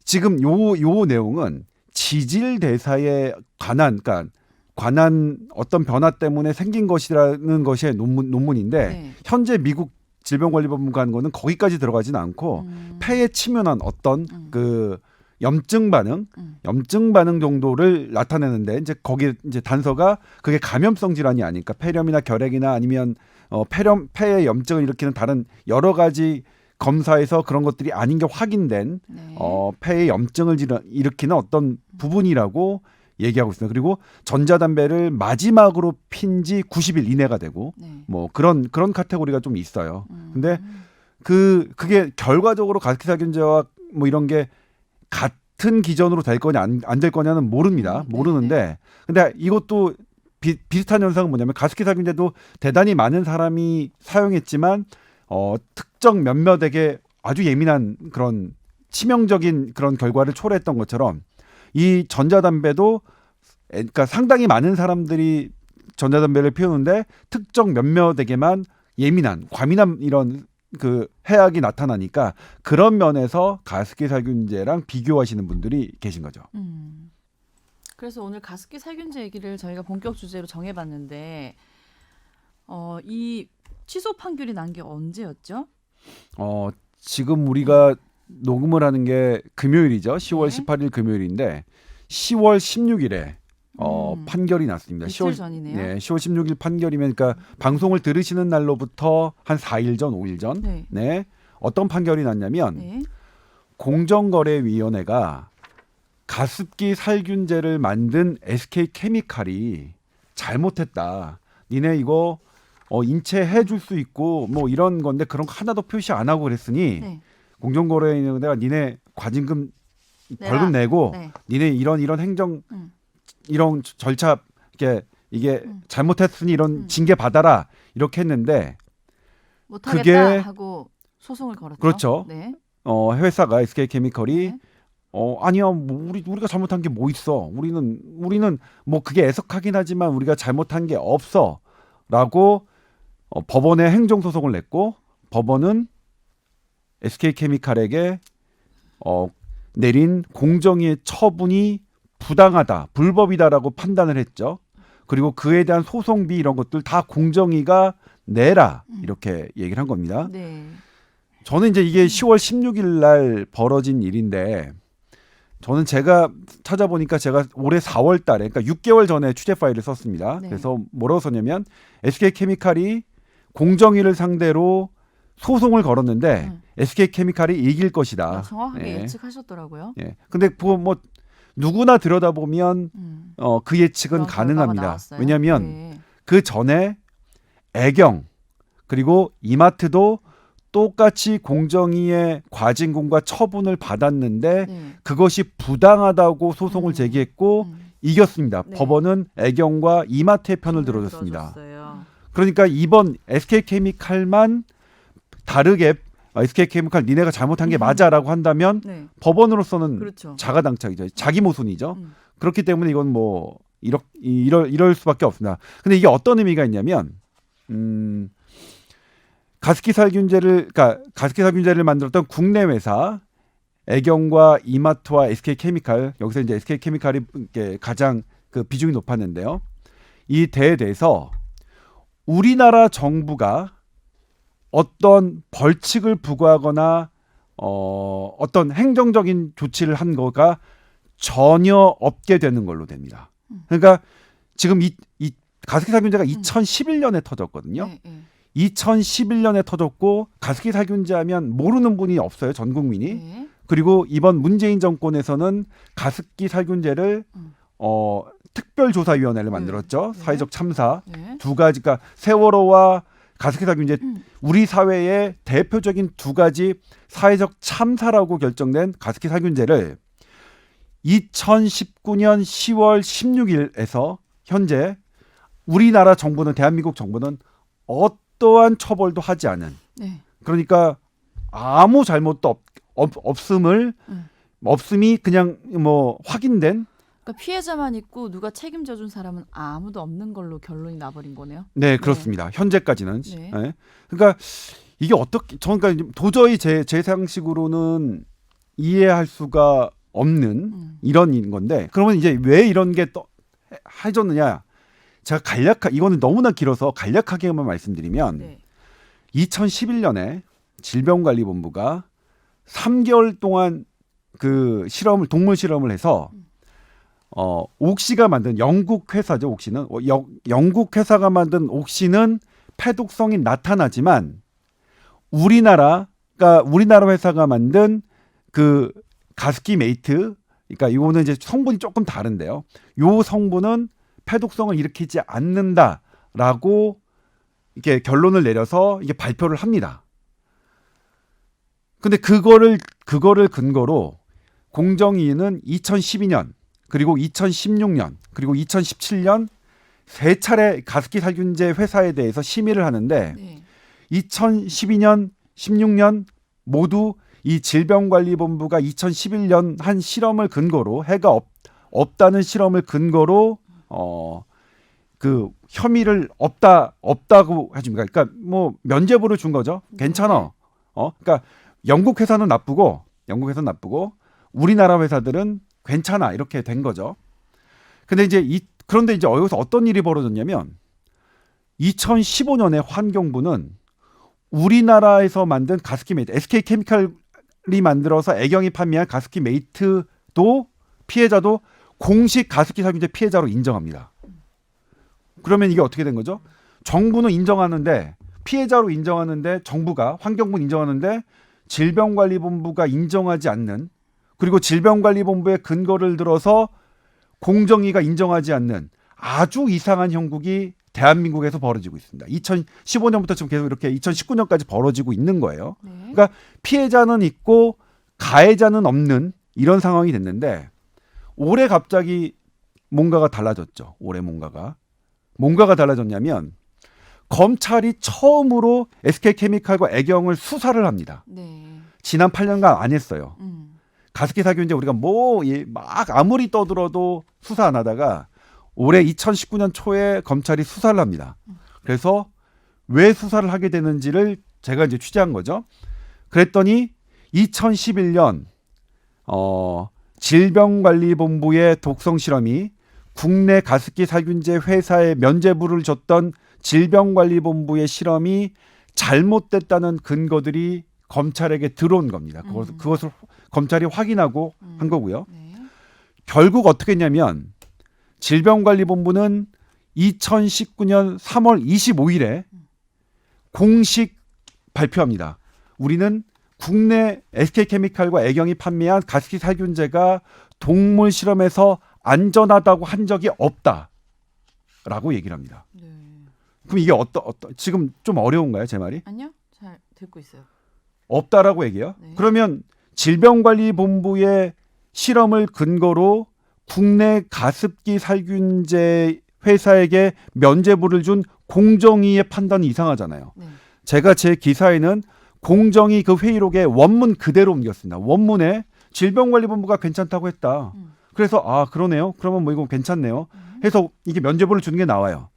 지금 요 내용은 지질 대사에 관한 어떤 변화 때문에 생긴 것이라는 것의 논문인데 네. 현재 미국 질병관리본부가 한 거는 거기까지 들어가지는 않고 폐에 치면한 어떤 그 염증 반응 정도를 나타내는데 이제 거기 이제 단서가 그게 감염성 질환이 아닐까 폐렴이나 결핵이나 아니면 폐의 염증을 일으키는 다른 여러 가지 검사에서 그런 것들이 아닌 게 확인된 네. 폐의 염증을 일으키는 어떤 부분이라고 얘기하고 있습니다. 그리고 전자담배를 마지막으로 핀 지 90일 이내가 되고 네. 뭐 그런 카테고리가 좀 있어요. 근데 그게 결과적으로 가습기살균제와 뭐 이런 게 같은 기준으로 될 거냐 안 될 거냐는 모릅니다. 모르는데 근데 이것도 비슷한 현상은 뭐냐면 가습기살균제도 대단히 많은 사람이 사용했지만 특정 몇몇에게 아주 예민한 그런 치명적인 그런 결과를 초래했던 것처럼 이 전자담배도 그러니까 상당히 많은 사람들이 전자담배를 피우는데 특정 몇몇에게만 예민한 과민한 이런 그 해악이 나타나니까 그런 면에서 가습기 살균제랑 비교하시는 분들이 계신 거죠. 그래서 오늘 가습기 살균제 얘기를 저희가 본격 주제로 정해봤는데 이 취소 판결이 난 게 언제였죠? 지금 우리가 녹음을 하는 게 금요일이죠. 10월 네. 18일 금요일인데 10월 16일에 판결이 났습니다. 이틀 전이네요. 네, 10월 16일 판결이면 그러니까 방송을 들으시는 날로부터 한 4일 전, 5일 전. 네. 네. 어떤 판결이 났냐면 네. 공정거래위원회가 가습기 살균제를 만든 SK케미칼이 잘못했다. 니네 이거 인체 해줄 수 있고 뭐 이런 건데 그런 거 하나도 표시 안 하고 그랬으니 네. 공정거래위원회가 내가 니네 과징금 내라. 벌금 내고 네. 니네 이런 행정 음. 이런 절차 이게 잘못했으니 이런 음. 징계 받아라 이렇게 했는데 못하겠다 그게- 하고 소송을 걸었죠. 그렇죠. 네. 회사가 SK케미컬이 네. 아니야 뭐 우리가 잘못한 게 뭐 있어 우리는 뭐 그게 애석하긴 하지만 우리가 잘못한 게 없어라고 법원에 행정소송을 냈고 법원은 SK케미칼에게 내린 공정위의 처분이 부당하다, 불법이다라고 판단을 했죠. 그리고 그에 대한 소송비 이런 것들 다 공정위가 내라 이렇게 얘기를 한 겁니다. 네. 저는 이제 이게 10월 16일 날 벌어진 일인데 저는 제가 찾아보니까 제가 올해 4월 달에 그러니까 6개월 전에 취재 파일을 썼습니다. 네. 그래서 뭐라고 썼냐면 SK케미칼이 공정위를 상대로 소송을 걸었는데 SK케미칼이 이길 것이다. 정확하게 예. 예측하셨더라고요. 예. 근데 뭐 누구나 들여다보면 그 예측은 그런 결과가 가능합니다. 나왔어요. 왜냐하면 네. 그 전에 애경 그리고 이마트도 똑같이 공정위의 과징금과 처분을 받았는데 네. 그것이 부당하다고 소송을 제기했고 이겼습니다. 네. 법원은 애경과 이마트의 편을 들어줬습니다. 들어줬어요. 그러니까 이번 SK케미칼만 다르게 SK케미칼 니네가 잘못한 게 맞아라고 한다면 네. 법원으로서는 그렇죠. 자가당착이죠. 자기 모순이죠. 음. 그렇기 때문에 이건 뭐 이럴 수밖에 없습니다. 근데 이게 어떤 의미가 있냐면 가습기살균제를 만들었던 국내 회사 애경과 이마트와 SK케미칼 여기서 이제 SK케미칼이 가장 그 비중이 높았는데요. 이 대에 대해서 우리나라 정부가 어떤 벌칙을 부과하거나 어떤 행정적인 조치를 한 거가 전혀 없게 되는 걸로 됩니다. 그러니까 지금 이 가습기살균제가 2011년에 터졌거든요. 네, 네. 2011년에 터졌고 가습기살균제 하면 모르는 분이 없어요. 전 국민이. 네. 그리고 이번 문재인 정권에서는 가습기살균제를 특별조사위원회를 만들었죠. 네. 사회적 참사. 네. 두 가지가 세월호와 가습기살균제 우리 사회의 대표적인 두 가지 사회적 참사라고 결정된 가습기살균제를 2019년 10월 16일에서 현재 우리나라 정부는 대한민국 정부는 어떠한 처벌도 하지 않은 네. 그러니까 아무 잘못도 없음이 그냥 뭐 확인된 그러니까 피해자만 있고 누가 책임져 준 사람은 아무도 없는 걸로 결론이 나버린 거네요. 네 그렇습니다. 현재까지는 네. 네. 그러니까 이게 어떻게 저는 그러니까 도저히 제 상식으로는 이해할 수가 없는 이런 건데 그러면 이제 왜 이런 게 또 해졌느냐 제가 이거는 너무나 길어서 간략하게만 말씀드리면 네. 2011년에 질병관리본부가 3개월 동안 그 동물 실험을 해서 옥시가 만든 영국 회사죠. 옥시는 영국 회사가 만든 옥시는 폐독성이 나타나지만 우리나라 회사가 만든 그 가습기 메이트 그러니까 이거는 이제 성분이 조금 다른데요. 요 성분은 폐독성을 일으키지 않는다라고 이렇게 결론을 내려서 이게 발표를 합니다. 근데 그거를 근거로 공정위는 2012년 그리고 2016년 그리고 2017년 세 차례 가습기살균제 회사에 대해서 심의를 하는데 네. 2012년, 16년 모두 이 질병관리본부가 2011년 한 실험을 근거로 해가 없다는 실험을 근거로 그 혐의를 없다고 해줍니다. 그러니까 뭐 면죄부를 준 거죠. 괜찮아. 그러니까 영국 회사는 나쁘고 우리나라 회사들은 괜찮아 이렇게 된 거죠. 그런데 이제 여기서 어떤 일이 벌어졌냐면 2015년에 환경부는 우리나라에서 만든 가습기 메이트 SK케미칼이 만들어서 애경이 판매한 가습기 메이트도 피해자도 공식 가습기살균제 피해자로 인정합니다. 그러면 이게 어떻게 된 거죠? 정부는 인정하는데 피해자로 인정하는데 정부가 환경부는 인정하는데 질병관리본부가 인정하지 않는 그리고 질병관리본부의 근거를 들어서 공정위가 인정하지 않는 아주 이상한 형국이 대한민국에서 벌어지고 있습니다. 2015년부터 지금 계속 이렇게 2019년까지 벌어지고 있는 거예요. 네. 그러니까 피해자는 있고 가해자는 없는 이런 상황이 됐는데 올해 갑자기 뭔가가 달라졌죠. 올해 뭔가가 달라졌냐면 검찰이 처음으로 SK케미칼과 애경을 수사를 합니다. 네. 지난 8년간 안 했어요. 가습기 살균제 우리가 막 아무리 떠들어도 수사 안 하다가 올해 2019년 초에 검찰이 수사를 합니다. 그래서 왜 수사를 하게 되는지를 제가 이제 취재한 거죠. 그랬더니 2011년 질병관리본부의 독성 실험이 국내 가습기 살균제 회사에 면죄부를 줬던 질병관리본부의 실험이 잘못됐다는 근거들이 검찰에게 들어온 겁니다. 그것을 검찰이 확인하고 한 거고요. 네. 결국 어떻게 했냐면 질병관리본부는 2019년 3월 25일에 공식 발표합니다. 우리는 국내 SK케미칼과 애경이 판매한 가습기 살균제가 동물 실험에서 안전하다고 한 적이 없다라고 얘기를 합니다. 네. 그럼 이게 지금 좀 어려운가요, 제 말이? 아니요, 잘 듣고 있어요. 없다라고 얘기해요. 네. 그러면 질병관리본부의 실험을 근거로 국내 가습기 살균제 회사에게 면죄부를 준 공정위의 판단이 이상하잖아요. 네. 제가 제 기사에는 공정위 그 회의록에 원문 그대로 옮겼습니다. 원문에 질병관리본부가 괜찮다고 했다. 그래서 그러네요. 그러면 뭐 이거 괜찮네요. 해서 이게 면죄부를 주는 게 나와요.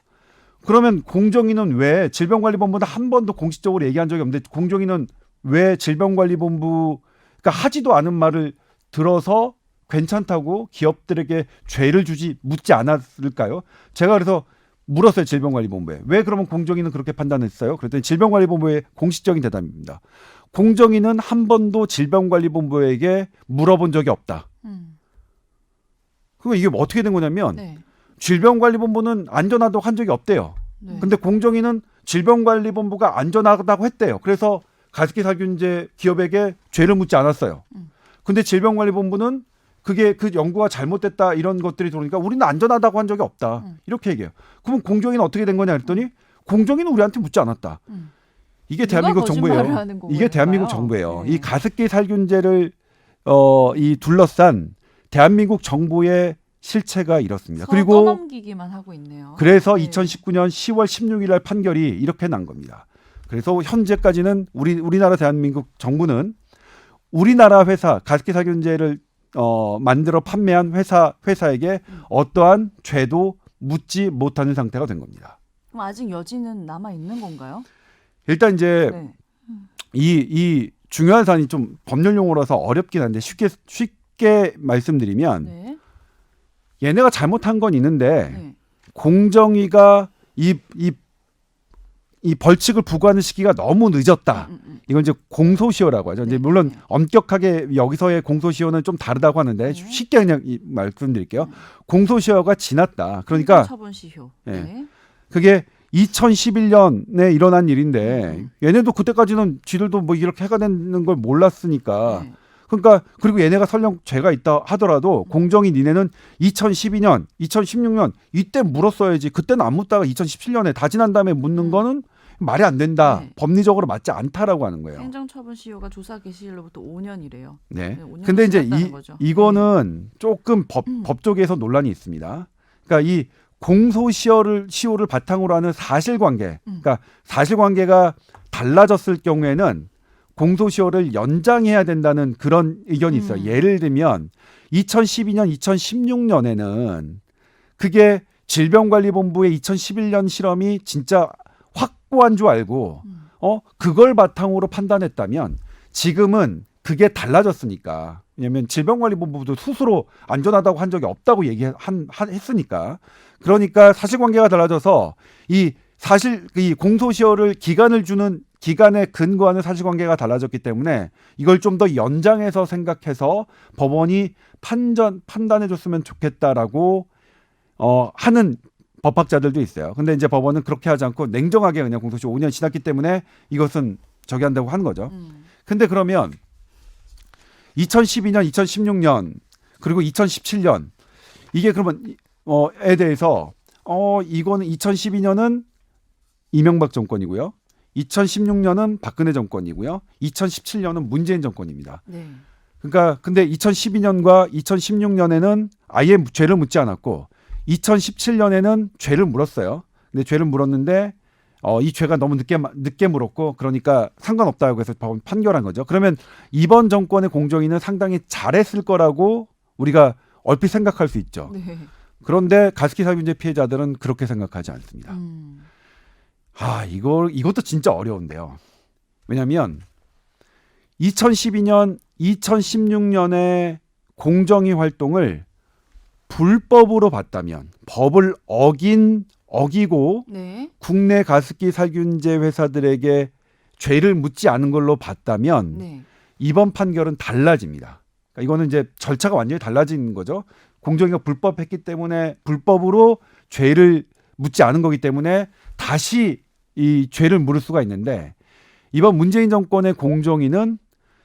그러면 공정위는 왜 질병관리본부는 한 번도 공식적으로 얘기한 적이 없는데 공정위는 왜 질병관리본부가 하지도 않은 말을 들어서 괜찮다고 기업들에게 죄를 묻지 않았을까요? 제가 그래서 물었어요. 질병관리본부에. 왜 그러면 공정위는 그렇게 판단했어요? 그랬더니 질병관리본부의 공식적인 대답입니다. 공정위는 한 번도 질병관리본부에게 물어본 적이 없다. 그거 이게 어떻게 된 거냐면 네. 질병관리본부는 안전하다고 한 적이 없대요. 네. 근데 공정위는 질병관리본부가 안전하다고 했대요. 그래서 가습기 살균제 기업에게 죄를 묻지 않았어요. 근데 질병관리본부는 그게 그 연구가 잘못됐다 이런 것들이 들어오니까 우리는 안전하다고 한 적이 없다. 이렇게 얘기해요. 그러면 공정위는 어떻게 된 거냐 했더니 공정위는 우리한테 묻지 않았다. 이게 누가 대한민국 거짓말을 정부예요. 하는 이게 대한민국 건가요? 정부예요. 네. 이 가습기 살균제를 이 둘러싼 대한민국 정부의 실체가 이렇습니다. 서로 그리고 떠넘기기만 하고 있네요. 그래서 네. 2019년 10월 16일 날 판결이 이렇게 난 겁니다. 그래서 현재까지는 우리나라 대한민국 정부는 우리나라 회사 가습기 살균제를 만들어 판매한 회사에게 어떠한 죄도 묻지 못하는 상태가 된 겁니다. 그럼 아직 여지는 남아 있는 건가요? 일단 이제 네. 이 중요한 사안이 좀 법률 용어라서 어렵긴 한데 쉽게 말씀드리면 네. 얘네가 잘못한 건 있는데 네. 공정위가 이 벌칙을 부과하는 시기가 너무 늦었다. 이건 이제 공소시효라고 하죠. 네, 이제 물론 네. 엄격하게 여기서의 공소시효는 좀 다르다고 하는데 네. 쉽게 그냥 말씀드릴게요. 공소시효가 지났다. 그러니까 처분 시효. 예. 네. 그게 2011년에 일어난 일인데 얘네도 그때까지는 쥐들도 뭐 이렇게 해가 되는 걸 몰랐으니까 네. 그러니까 그리고 얘네가 설령 죄가 있다 하더라도 공정위 니네는 2012년, 2016년 이때 물었어야지. 그때는 안 묻다가 2017년에 다 지난 다음에 묻는 거는 말이 안 된다. 네. 법리적으로 맞지 않다라고 하는 거예요. 행정처분 시효가 조사 개시일로부터 5년이래요. 네. 네, 5년이 근데 이제 지났다는 거죠. 이거는 조금 법 쪽에서 논란이 있습니다. 그러니까 이 공소시효를 바탕으로 하는 사실관계, 그러니까 사실관계가 달라졌을 경우에는 공소시효를 연장해야 된다는 그런 의견이 있어요. 예를 들면 2012년, 2016년에는 그게 질병관리본부의 2011년 실험이 진짜 확고한 줄 알고 그걸 바탕으로 판단했다면 지금은 그게 달라졌으니까. 왜냐하면 질병관리본부도 스스로 안전하다고 한 적이 없다고 했으니까. 그러니까 사실관계가 달라져서 이 공소시효를 기간에 근거하는 사실관계가 달라졌기 때문에 이걸 좀 더 연장해서 생각해서 법원이 판단해줬으면 좋겠다라고 하는 법학자들도 있어요. 근데 이제 법원은 그렇게 하지 않고 냉정하게 그냥 공소시효 5년 지났기 때문에 이것은 저기 한다고 하는 거죠. 근데 그러면 2012년, 2016년 그리고 2017년 이게 그러면 에 대해서 이거는 2012년은 이명박 정권이고요. 2016년은 박근혜 정권이고요. 2017년은 문재인 정권입니다. 네. 그러니까 근데 2012년과 2016년에는 아예 죄를 묻지 않았고 2017년에는 죄를 물었어요. 근데 죄를 물었는데 이 죄가 너무 늦게 물었고 그러니까 상관없다고 해서 법원 판결한 거죠. 그러면 이번 정권의 공정위는 상당히 잘했을 거라고 우리가 얼핏 생각할 수 있죠. 네. 그런데 가습기 살균제 피해자들은 그렇게 생각하지 않습니다. 이것도 진짜 어려운데요. 왜냐하면 2012년, 2016년에 공정위 활동을 불법으로 봤다면 법을 어기고 네. 국내 가습기 살균제 회사들에게 죄를 묻지 않은 걸로 봤다면 네. 이번 판결은 달라집니다. 그러니까 이거는 이제 절차가 완전히 달라진 거죠. 공정위가 불법했기 때문에 불법으로 죄를 묻지 않은 거기 때문에 다시 이 죄를 물을 수가 있는데 이번 문재인 정권의 공정위는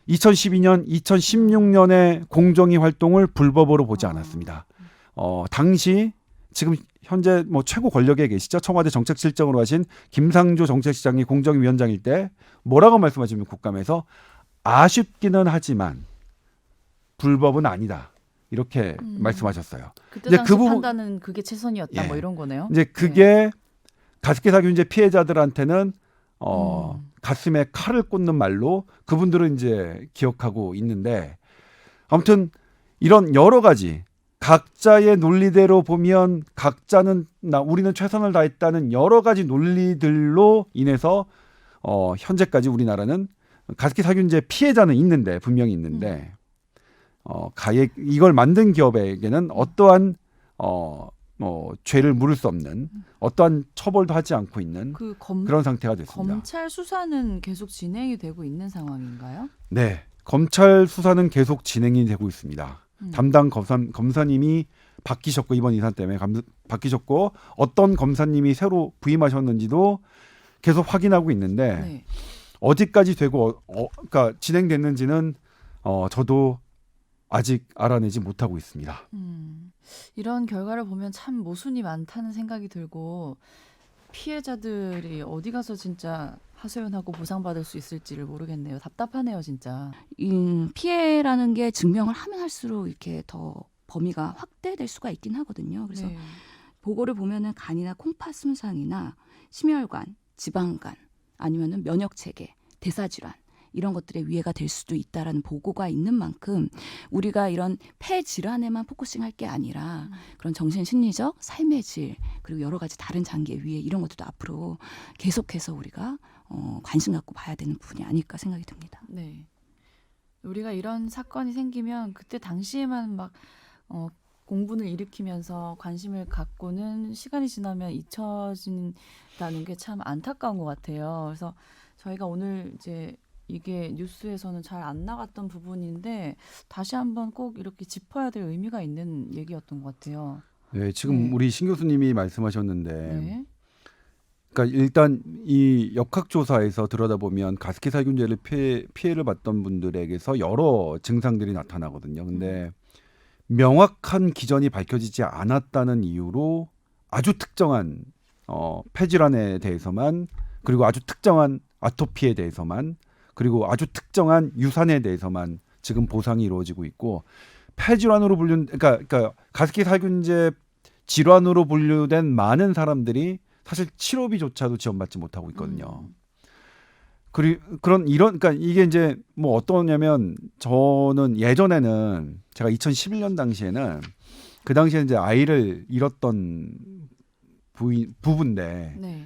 2012년, 2016년의 공정위 활동을 불법으로 보지 않았습니다. 당시 지금 현재 뭐 최고 권력에 계시죠. 청와대 정책실장으로 하신 김상조 정책시장이 공정위원장일 때 뭐라고 말씀하시면 국감에서 아쉽기는 하지만 불법은 아니다. 이렇게 말씀하셨어요. 그때 이제 당시 그 부분- 판단은 그게 최선이었다. 예. 뭐 이런 거네요. 이제 그게 가습기 살균제 피해자들한테는 가슴에 칼을 꽂는 말로 그분들은 이제 기억하고 있는데 아무튼 이런 여러 가지 각자의 논리대로 보면 우리는 최선을 다했다는 여러 가지 논리들로 인해서 현재까지 우리나라는 가습기 살균제 피해자는 있는데 분명히 있는데 이걸 만든 기업에게는 어떠한 죄를 물을 수 없는 어떠한 처벌도 하지 않고 있는 그런 상태가 됐습니다. 검찰 수사는 계속 진행이 되고 있는 상황인가요? 네, 검찰 수사는 계속 진행이 되고 있습니다. 담당 검사님이 바뀌셨고 이번 인사 때문에 바뀌셨고 어떤 검사님이 새로 부임하셨는지도 계속 확인하고 있는데 네. 어디까지 되고 그러니까 진행됐는지는 저도 아직 알아내지 못하고 있습니다. 이런 결과를 보면 참 모순이 많다는 생각이 들고 피해자들이 어디 가서 진짜 하소연하고 보상받을 수 있을지를 모르겠네요. 답답하네요, 진짜. 이 피해라는 게 증명을 하면 할수록 이렇게 더 범위가 확대될 수가 있긴 하거든요. 그래서 네. 보고를 보면은 간이나 콩팥 손상이나 심혈관, 지방간 아니면은 면역 체계, 대사 질환 이런 것들의 위해가 될 수도 있다라는 보고가 있는 만큼 우리가 이런 폐 질환에만 포커싱할 게 아니라 그런 정신 심리적 삶의 질 그리고 여러 가지 다른 장기의 위해 이런 것들도 앞으로 계속해서 우리가 관심 갖고 봐야 되는 부분이 아닐까 생각이 듭니다. 네. 우리가 이런 사건이 생기면 그때 당시에만 막 공분을 일으키면서 관심을 갖고는 시간이 지나면 잊혀진다는 게 참 안타까운 것 같아요. 그래서 저희가 오늘 이제 이게 뉴스에서는 잘 안 나갔던 부분인데 다시 한번 꼭 이렇게 짚어야 될 의미가 있는 얘기였던 것 같아요. 네, 지금 네. 우리 신 교수님이 말씀하셨는데 네. 그러니까 일단 이 역학조사에서 들여다보면 가습기 살균제를 피해를 받던 분들에게서 여러 증상들이 나타나거든요. 근데 명확한 기전이 밝혀지지 않았다는 이유로 아주 특정한 폐질환에 대해서만 그리고 아주 특정한 아토피에 대해서만 그리고 아주 특정한 유산에 대해서만 지금 보상이 이루어지고 있고 폐질환으로 그러니까 가습기 살균제 질환으로 분류된 많은 사람들이 사실 치료비조차도 지원받지 못하고 있거든요. 그러니까 이게 이제 뭐 어떠냐면 저는 예전에는 제가 2011년 당시에는 그 당시에 이제 아이를 잃었던 부부인데 네.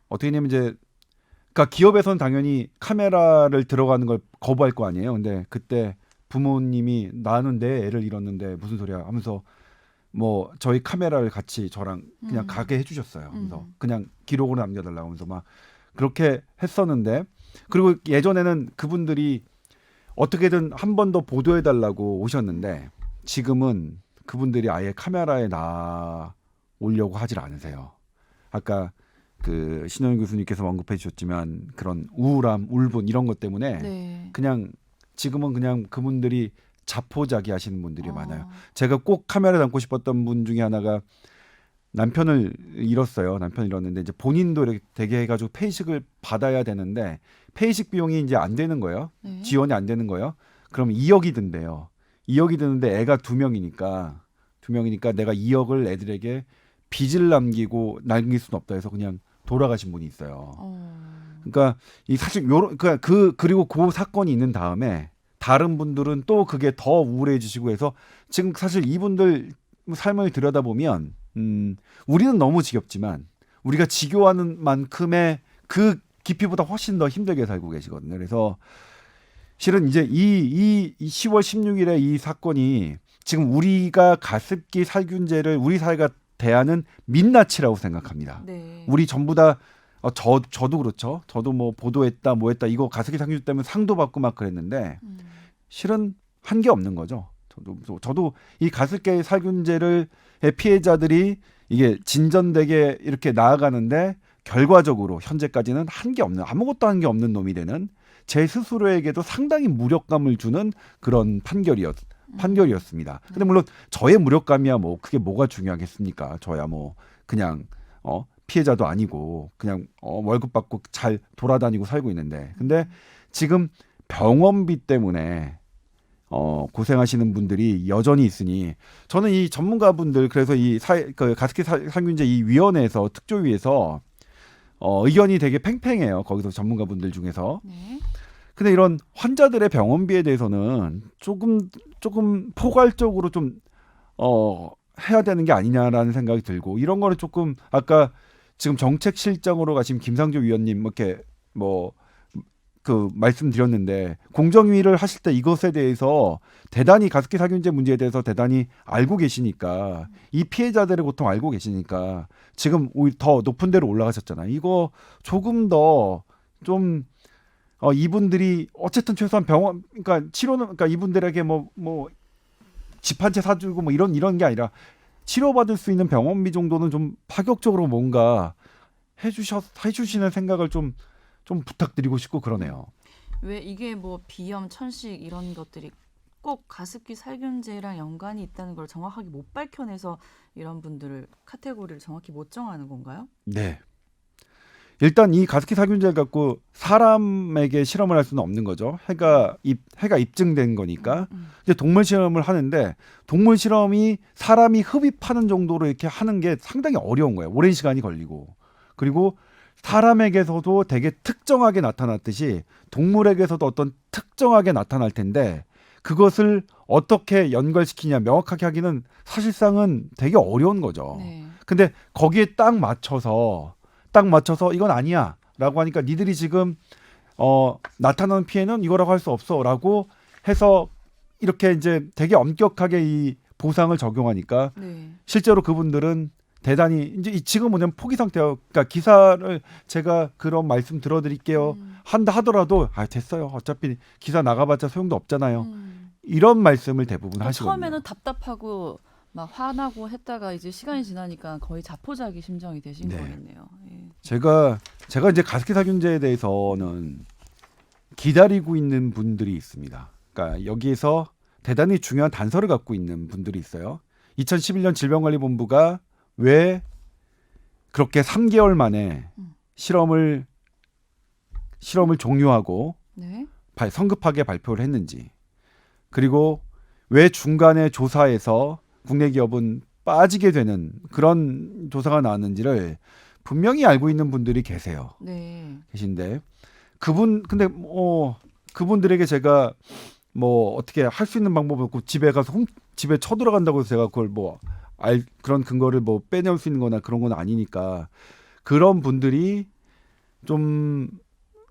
어떻게 하냐면 이제 그러니까 기업에서는 당연히 카메라를 들어가는 걸 거부할 거 아니에요. 근데 그때 부모님이 나는 내 애를 잃었는데 무슨 소리야 하면서 뭐 저희 카메라를 같이 저랑 그냥 가게 해주셨어요. 그래서 그냥 기록으로 남겨달라고 하면서 막 그렇게 했었는데 그리고 예전에는 그분들이 어떻게든 한 번 더 보도해달라고 오셨는데 지금은 그분들이 아예 카메라에 나오려고 하질 않으세요. 아까 그 신영일 교수님께서 언급해 주셨지만 그런 우울함, 울분 이런 것 때문에 네. 그냥 지금은 그냥 그분들이 자포자기 하시는 분들이 많아요. 제가 꼭 카메라 담고 싶었던 분 중에 하나가 남편을 잃었어요. 남편을 잃었는데 이제 본인도 이렇게 되게 해가지고 폐이식을 받아야 되는데 폐이식 비용이 이제 안 되는 거예요. 네. 지원이 안 되는 거예요. 그럼 2억이 든대요. 2억이 드는데 애가 2명이니까 내가 2억을 애들에게 빚을 남길 수는 없다 해서 그냥 돌아가신 분이 있어요. 그러니까 이 사실 요런 그리고 그 사건이 있는 다음에 다른 분들은 또 그게 더 우울해지시고 해서 지금 사실 이분들 삶을 들여다보면 우리는 너무 지겹지만 우리가 지겨워하는 만큼의 그 깊이보다 훨씬 더 힘들게 살고 계시거든요. 그래서 실은 이제 이 10월 16일에 이 사건이 지금 우리가 가습기 살균제를 우리 사회가 대하는 민낯이라고 생각합니다. 네. 우리 전부 다 저도 그렇죠. 저도 뭐 보도했다 뭐 했다 이거 가습기 살균제 때문에 상도 받고 막 그랬는데 실은 한 게 없는 거죠. 저도 이 가습기 살균제를 피해자들이 이게 진전되게 이렇게 나아가는데 결과적으로 현재까지는 한 게 없는 아무것도 한 게 없는 놈이 되는 제 스스로에게도 상당히 무력감을 주는 그런 판결이었습니다. 근데 물론 저의 무력감이야 뭐 그게 뭐가 중요하겠습니까? 저야 뭐 그냥 피해자도 아니고 그냥 월급 받고 잘 돌아다니고 살고 있는데 근데 지금 병원비 때문에 고생하시는 분들이 여전히 있으니 저는 이 전문가분들 그래서 이 가습기 살균제 이 위원회에서 특조위에서 의견이 되게 팽팽해요. 거기서 전문가분들 중에서. 네. 근데 이런 환자들의 병원비에 대해서는 조금 포괄적으로 좀 해야 되는 게 아니냐라는 생각이 들고 이런 거는 조금 아까 지금 정책실장으로 가신 김상조 위원님 이렇게 그 말씀드렸는데 공정위를 하실 때 이것에 대해서 대단히 가습기 살균제 문제에 대해서 대단히 알고 계시니까 이 피해자들의 고통 알고 계시니까 지금 오히려 더 높은 데로 올라가셨잖아요. 이거 조금 더 좀 이분들이 어쨌든 최소한 병원 그러니까 치료는 그러니까 이분들에게 뭐 집 한 채 사주고 뭐 이런 게 아니라 치료받을 수 있는 병원비 정도는 좀 파격적으로 뭔가 해주시는 생각을 좀 부탁드리고 싶고 그러네요. 왜 이게 뭐 비염, 천식 이런 것들이 꼭 가습기 살균제랑 연관이 있다는 걸 정확하게 못 밝혀내서 이런 분들을 카테고리를 정확히 못 정하는 건가요? 네. 일단 이 가습기 살균제를 갖고 사람에게 실험을 할 수는 없는 거죠. 해가 입증된 거니까. 이제 동물 실험을 하는데 동물 실험이 사람이 흡입하는 정도로 이렇게 하는 게 상당히 어려운 거예요. 오랜 시간이 걸리고. 그리고 사람에게서도 되게 특정하게 나타났듯이 동물에게서도 어떤 특정하게 나타날 텐데 그것을 어떻게 연결시키냐 명확하게 하기는 사실상은 되게 어려운 거죠. 네. 근데 거기에 딱 맞춰서 이건 아니야 라고 하니까 니들이 지금 나타나는 피해는 이거라고 할 수 없어 라고 해서 이렇게 이제 되게 엄격하게 이 보상을 적용하니까 네. 실제로 그분들은 대단히 이제 지금 뭐냐면 포기 상태예요. 그러니까 기사를 제가 그런 말씀 들어드릴게요. 한다 하더라도 됐어요. 어차피 기사 나가봤자 소용도 없잖아요. 이런 말씀을 대부분 하시거든요. 처음에는 답답하고 막 화나고 했다가 이제 시간이 지나니까 거의 자포자기 심정이 되신 네. 거겠네요. 예. 제가 이제 가습기 살균제에 대해서는 기다리고 있는 분들이 있습니다. 그러니까 여기에서 대단히 중요한 단서를 갖고 있는 분들이 있어요. 2011년 질병관리본부가 왜 그렇게 3개월 만에 실험을 종료하고 네. 성급하게 발표를 했는지 그리고 왜 중간에 조사에서 국내 기업은 빠지게 되는 그런 조사가 나왔는지를 분명히 알고 있는 분들이 계신데 근데 그분들에게 제가 뭐 어떻게 할 수 있는 방법이 없고 집에 가서 집에 쳐들어간다고 해서 제가 그걸 그런 근거를 빼내올 수 있는 거나 그런 건 아니니까 그런 분들이 좀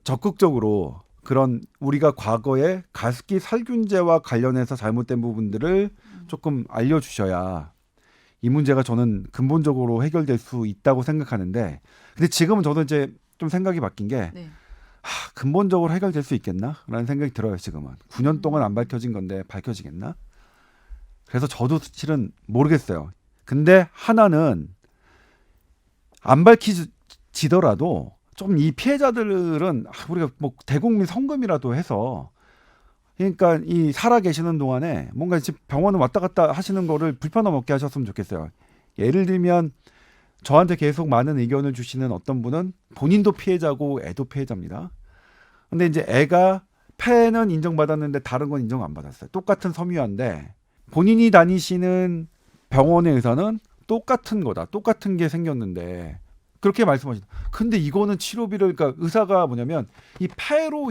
적극적으로 그런 우리가 과거에 가습기 살균제와 관련해서 잘못된 부분들을 조금 알려주셔야 이 문제가 저는 근본적으로 해결될 수 있다고 생각하는데 근데 지금은 저도 이제 좀 생각이 바뀐 게 네. 근본적으로 해결될 수 있겠나? 라는 생각이 들어요. 지금은 9년 동안 안 밝혀진 건데 밝혀지겠나? 그래서 저도 실은 모르겠어요. 근데 하나는 안 밝히지더라도 좀 이 피해자들은 우리가 대국민 성금이라도 해서 그러니까 이 살아 계시는 동안에 뭔가 병원을 왔다 갔다 하시는 거를 불편함 없게 하셨으면 좋겠어요. 예를 들면 저한테 계속 많은 의견을 주시는 어떤 분은 본인도 피해자고 애도 피해자입니다. 근데 이제 애가 폐는 인정받았는데 다른 건 인정 안 받았어요. 똑같은 섬유화인데 본인이 다니시는 병원의 의사는 똑같은 거다. 똑같은 게 생겼는데 그렇게 말씀하시다. 근데 이거는 치료비를 그러니까 의사가 뭐냐면 이 폐로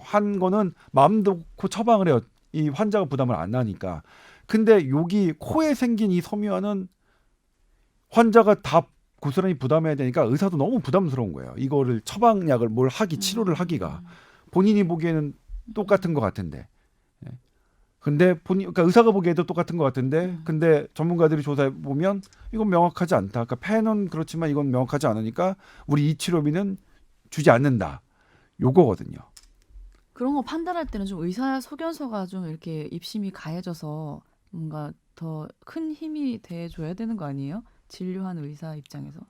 한 거는 마음 놓고 처방을 해요. 이 환자가 부담을 안 하니까. 근데 여기 코에 생긴 이 섬유화는 환자가 다 고스란히 부담해야 되니까 의사도 너무 부담스러운 거예요. 이거를 처방약을 뭘 하기 치료를 하기가 본인이 보기에는 똑같은 것 같은데. 예. 근데 그러니까 의사가 보기에도 똑같은 것 같은데, 근데 전문가들이 조사해 보면 이건 명확하지 않다. 그러니까 폐는 그렇지만 이건 명확하지 않으니까 우리 이 치료비는 주지 않는다. 요거거든요. 그런 거 판단할 때는 좀 의사 소견서가 좀 이렇게 입심이 가해져서 뭔가 더 큰 힘이 돼줘야 되는 거 아니에요? 진료하는 의사 입장에서.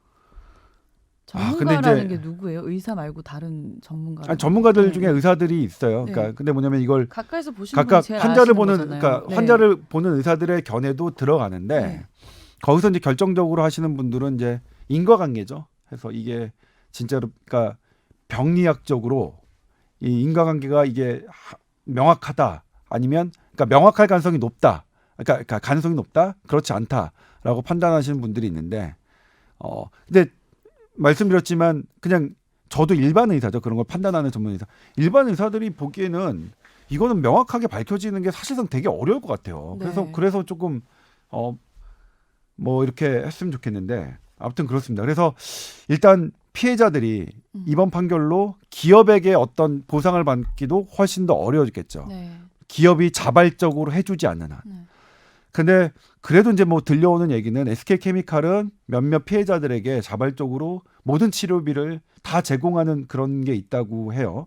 근데 전문가라는 이제- 게 누구예요? 의사 말고 다른 전문가. 아니, 전문가들 중에 의사들이 있어요. 네. 그러니까 근데 뭐냐면 이걸 가까이서 보시는 각각 분이 제일 환자를 아시는 보는 거잖아요. 그러니까 네. 환자를 보는 의사들의 견해도 들어가는데 네. 거기서 이제 결정적으로 하시는 분들은 이제 인과관계죠. 그래서 이게 진짜로 그러니까 병리학적으로 이 인과관계가 이게 명확하다 아니면 그러니까 명확할 가능성이 높다. 그러니까 가능성이 높다. 그렇지 않다라고 판단하시는 분들이 있는데 근데 말씀드렸지만 그냥 저도 일반 의사죠. 그런 걸 판단하는 전문 의사. 일반 의사들이 보기에는 이거는 명확하게 밝혀지는 게 사실상 되게 어려울 것 같아요. 네. 그래서 조금 뭐 이렇게 했으면 좋겠는데 아무튼 그렇습니다. 그래서 일단 피해자들이 이번 판결로 기업에게 어떤 보상을 받기도 훨씬 더 어려워졌겠죠. 네. 기업이 자발적으로 해주지 않는 한. 네. 근데 그래도 이제 뭐 들려오는 얘기는 SK케미칼은 몇몇 피해자들에게 자발적으로 모든 치료비를 다 제공하는 그런 게 있다고 해요.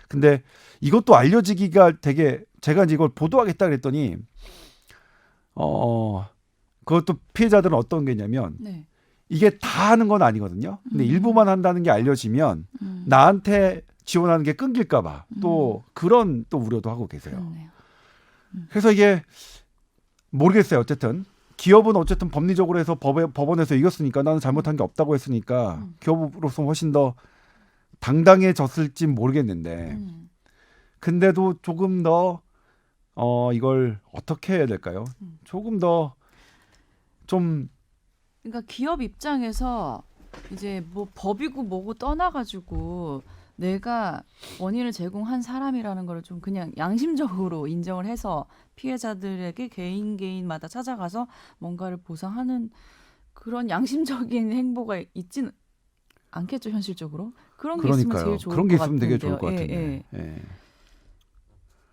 근데 이것도 알려지기가 되게 제가 이제 이걸 보도하겠다 그랬더니 그것도 피해자들은 어떤 게 있냐면 네. 이게 다 하는 건 아니거든요. 근데 일부만 한다는 게 알려지면 나한테 지원하는 게 끊길까 봐 또 그런 또 우려도 하고 계세요. 그렇네요. 그래서 이게 모르겠어요. 어쨌든 기업은 어쨌든 법리적으로 해서 법원에서 이겼으니까 나는 잘못한 게 없다고 했으니까 기업으로서 훨씬 더 당당해졌을지 모르겠는데 근데도 조금 더 이걸 어떻게 해야 될까요? 조금 더 좀 그러니까 기업 입장에서 이제 뭐 법이고 뭐고 떠나가지고 내가 원인을 제공한 사람이라는 걸 좀 그냥 양심적으로 인정을 해서 피해자들에게 개인마다 찾아가서 뭔가를 보상하는 그런 양심적인 행보가 있지는 않겠죠, 현실적으로. 그런 게 있으면 그러니까요. 제일 좋을 그런 게 것 있으면 되게 같은데요. 좋을 것 예, 같은데. 예. 예.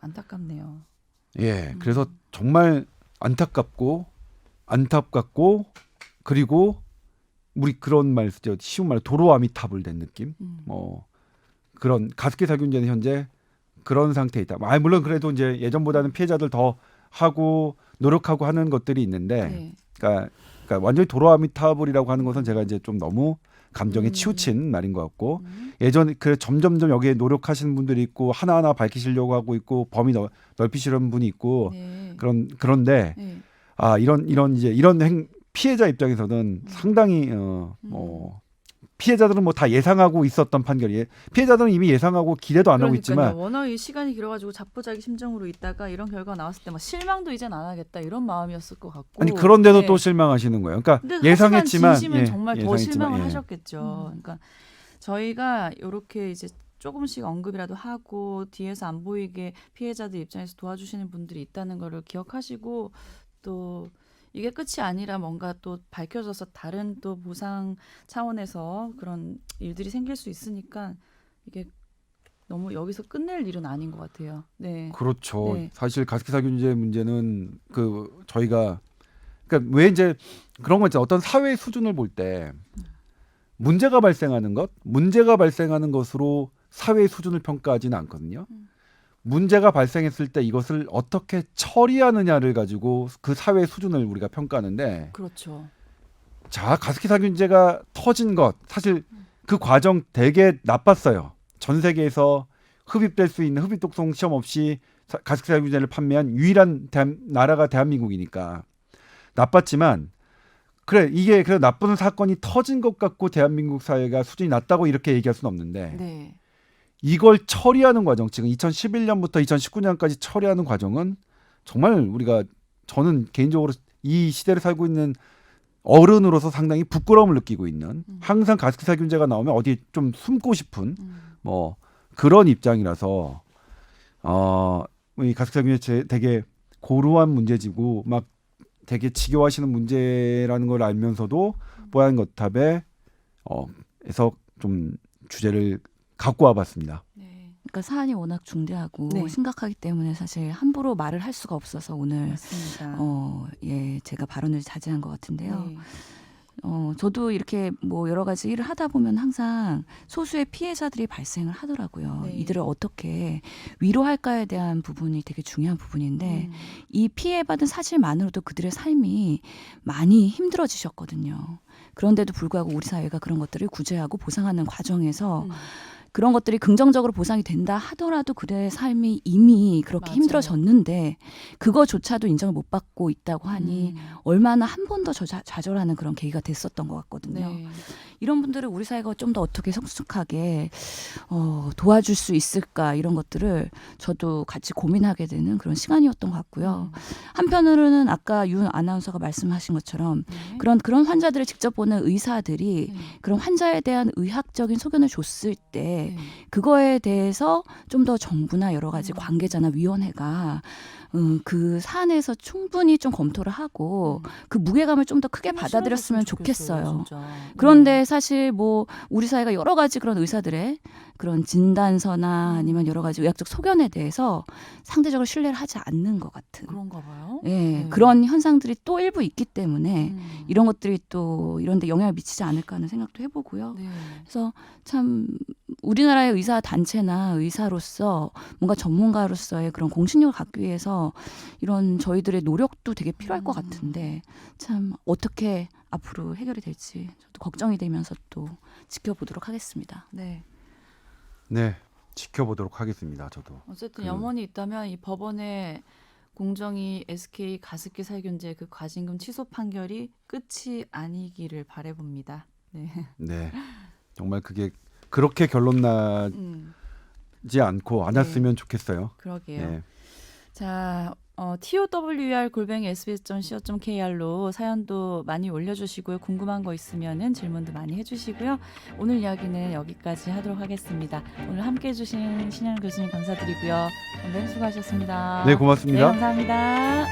안타깝네요. 예. 그래서 정말 안타깝고 그리고 우리 그런 말 쓰죠. 쉬운 말로 도로 아미타불 된 느낌. 뭐 그런 가습기 살균제는 현재 그런 상태에 있다. 물론 그래도 이제 예전보다는 피해자들 더 하고 노력하고 하는 것들이 있는데, 네. 그러니까 완전히 도로 아미타불이라고 하는 것은 제가 이제 좀 너무 감정에 치우친 말인 것 같고 예전 그 점점점 여기에 노력하시는 분들이 있고 하나하나 밝히시려고 하고 있고 범위 넓히시려는 분이 있고 네. 그런데 네. 이런 피해자 입장에서는 상당히 뭐 피해자들은 뭐 다 예상하고 있었던 판결이에요. 피해자들은 이미 예상하고 기대도 안 하고 있지만 워낙 이 시간이 길어가지고 자포자기 심정으로 있다가 이런 결과가 나왔을 때 막 실망도 이젠 안 하겠다 이런 마음이었을 것 같고. 아니 그런데도 네. 또 실망하시는 거예요. 그러니까 근데 예상했지만 진심은 정말 더 예상했지만, 실망을 예. 하셨겠죠. 그러니까 저희가 이렇게 이제 조금씩 언급이라도 하고 뒤에서 안 보이게 피해자들 입장에서 도와주시는 분들이 있다는 거를 기억하시고 또 이게 끝이 아니라 뭔가 또 밝혀져서 다른 또 보상 차원에서 그런 일들이 생길 수 있으니까 이게 너무 여기서 끝낼 일은 아닌 것 같아요. 네. 그렇죠. 네. 사실 가습기살균제 문제는 그 저희가 그러니까 왜 이제 그런 거 있죠. 어떤 사회 수준을 볼 때 문제가 발생하는 것으로 사회의 수준을 평가하지는 않거든요. 문제가 발생했을 때 이것을 어떻게 처리하느냐를 가지고 그 사회의 수준을 우리가 평가하는데 그렇죠. 자 가습기살균제가 터진 것 사실 그 과정 되게 나빴어요. 전 세계에서 흡입될 수 있는 흡입독성 시험 없이 가습기살균제를 판매한 유일한 나라가 대한민국이니까 나빴지만 그래 이게 그래 나쁜 사건이 터진 것 같고 대한민국 사회가 수준이 낮다고 이렇게 얘기할 수는 없는데 네. 이걸 처리하는 과정 지금 2011년부터 2019년까지 처리하는 과정은 정말 우리가 저는 개인적으로 이 시대를 살고 있는 어른으로서 상당히 부끄러움을 느끼고 있는 항상 가습기살균제가 나오면 어디 좀 숨고 싶은 뭐 그런 입장이라서 이 가습기살균제 되게 고루한 문제지고 막 되게 지겨워하시는 문제라는 걸 알면서도 뽀얀거탑에 에서 좀 주제를 갖고 와봤습니다. 네. 그러니까 사안이 워낙 중대하고 네. 심각하기 때문에 사실 함부로 말을 할 수가 없어서 오늘 맞습니다. 예, 제가 발언을 자제한 것 같은데요. 네. 저도 이렇게 뭐 여러 가지 일을 하다 보면 항상 소수의 피해자들이 발생을 하더라고요. 네. 이들을 어떻게 위로할까에 대한 부분이 되게 중요한 부분인데 이 피해받은 사실만으로도 그들의 삶이 많이 힘들어지셨거든요. 그런데도 불구하고 우리 사회가 그런 것들을 구제하고 보상하는 과정에서 그런 것들이 긍정적으로 보상이 된다 하더라도 그들의 삶이 이미 그렇게 맞아요. 힘들어졌는데 그거조차도 인정을 못 받고 있다고 하니 얼마나 한 번 더 좌절하는 그런 계기가 됐었던 것 같거든요. 네. 이런 분들을 우리 사회가 좀 더 어떻게 성숙하게 도와줄 수 있을까 이런 것들을 저도 같이 고민하게 되는 그런 시간이었던 것 같고요. 한편으로는 아까 윤 아나운서가 말씀하신 것처럼 네. 그런 환자들을 직접 보는 의사들이 네. 그런 환자에 대한 의학적인 소견을 줬을 때 네. 그거에 대해서 좀 더 정부나 여러 가지 관계자나 위원회가 그 사안에서 충분히 좀 검토를 하고 그 무게감을 좀 더 크게 받아들였으면 좋겠어요. 진짜. 그런데 사실 뭐 우리 사회가 여러 가지 그런 의사들의 그런 진단서나 아니면 여러 가지 의학적 소견에 대해서 상대적으로 신뢰를 하지 않는 것 같은 그런가 봐요. 예, 네. 그런 현상들이 또 일부 있기 때문에 이런 것들이 또 이런 데 영향을 미치지 않을까 하는 생각도 해보고요. 네. 그래서 참 우리나라의 의사 단체나 의사로서 뭔가 전문가로서의 그런 공신력을 갖기 위해서 이런 저희들의 노력도 되게 필요할 것 같은데 참 어떻게 앞으로 해결이 될지 저도 걱정이 되면서 또 지켜보도록 하겠습니다. 네. 네, 지켜보도록 하겠습니다. 저도. 어쨌든 염원이 있다면 이 법원의 공정위 SK 가습기 살균제 그 과징금 취소 판결이 끝이 아니기를 바라봅니다. 네. 네, 정말 그게 그렇게 결론 나지 않고 않았으면 좋겠어요. 그러게요. 네. 자, towr@sbs.co.kr로 사연도 많이 올려주시고요. 궁금한 거 있으면은 질문도 많이 해주시고요. 오늘 이야기는 여기까지 하도록 하겠습니다. 오늘 함께해 주신 신현 교수님 감사드리고요. 선배님 수고하셨습니다. 네, 고맙습니다. 네, 감사합니다.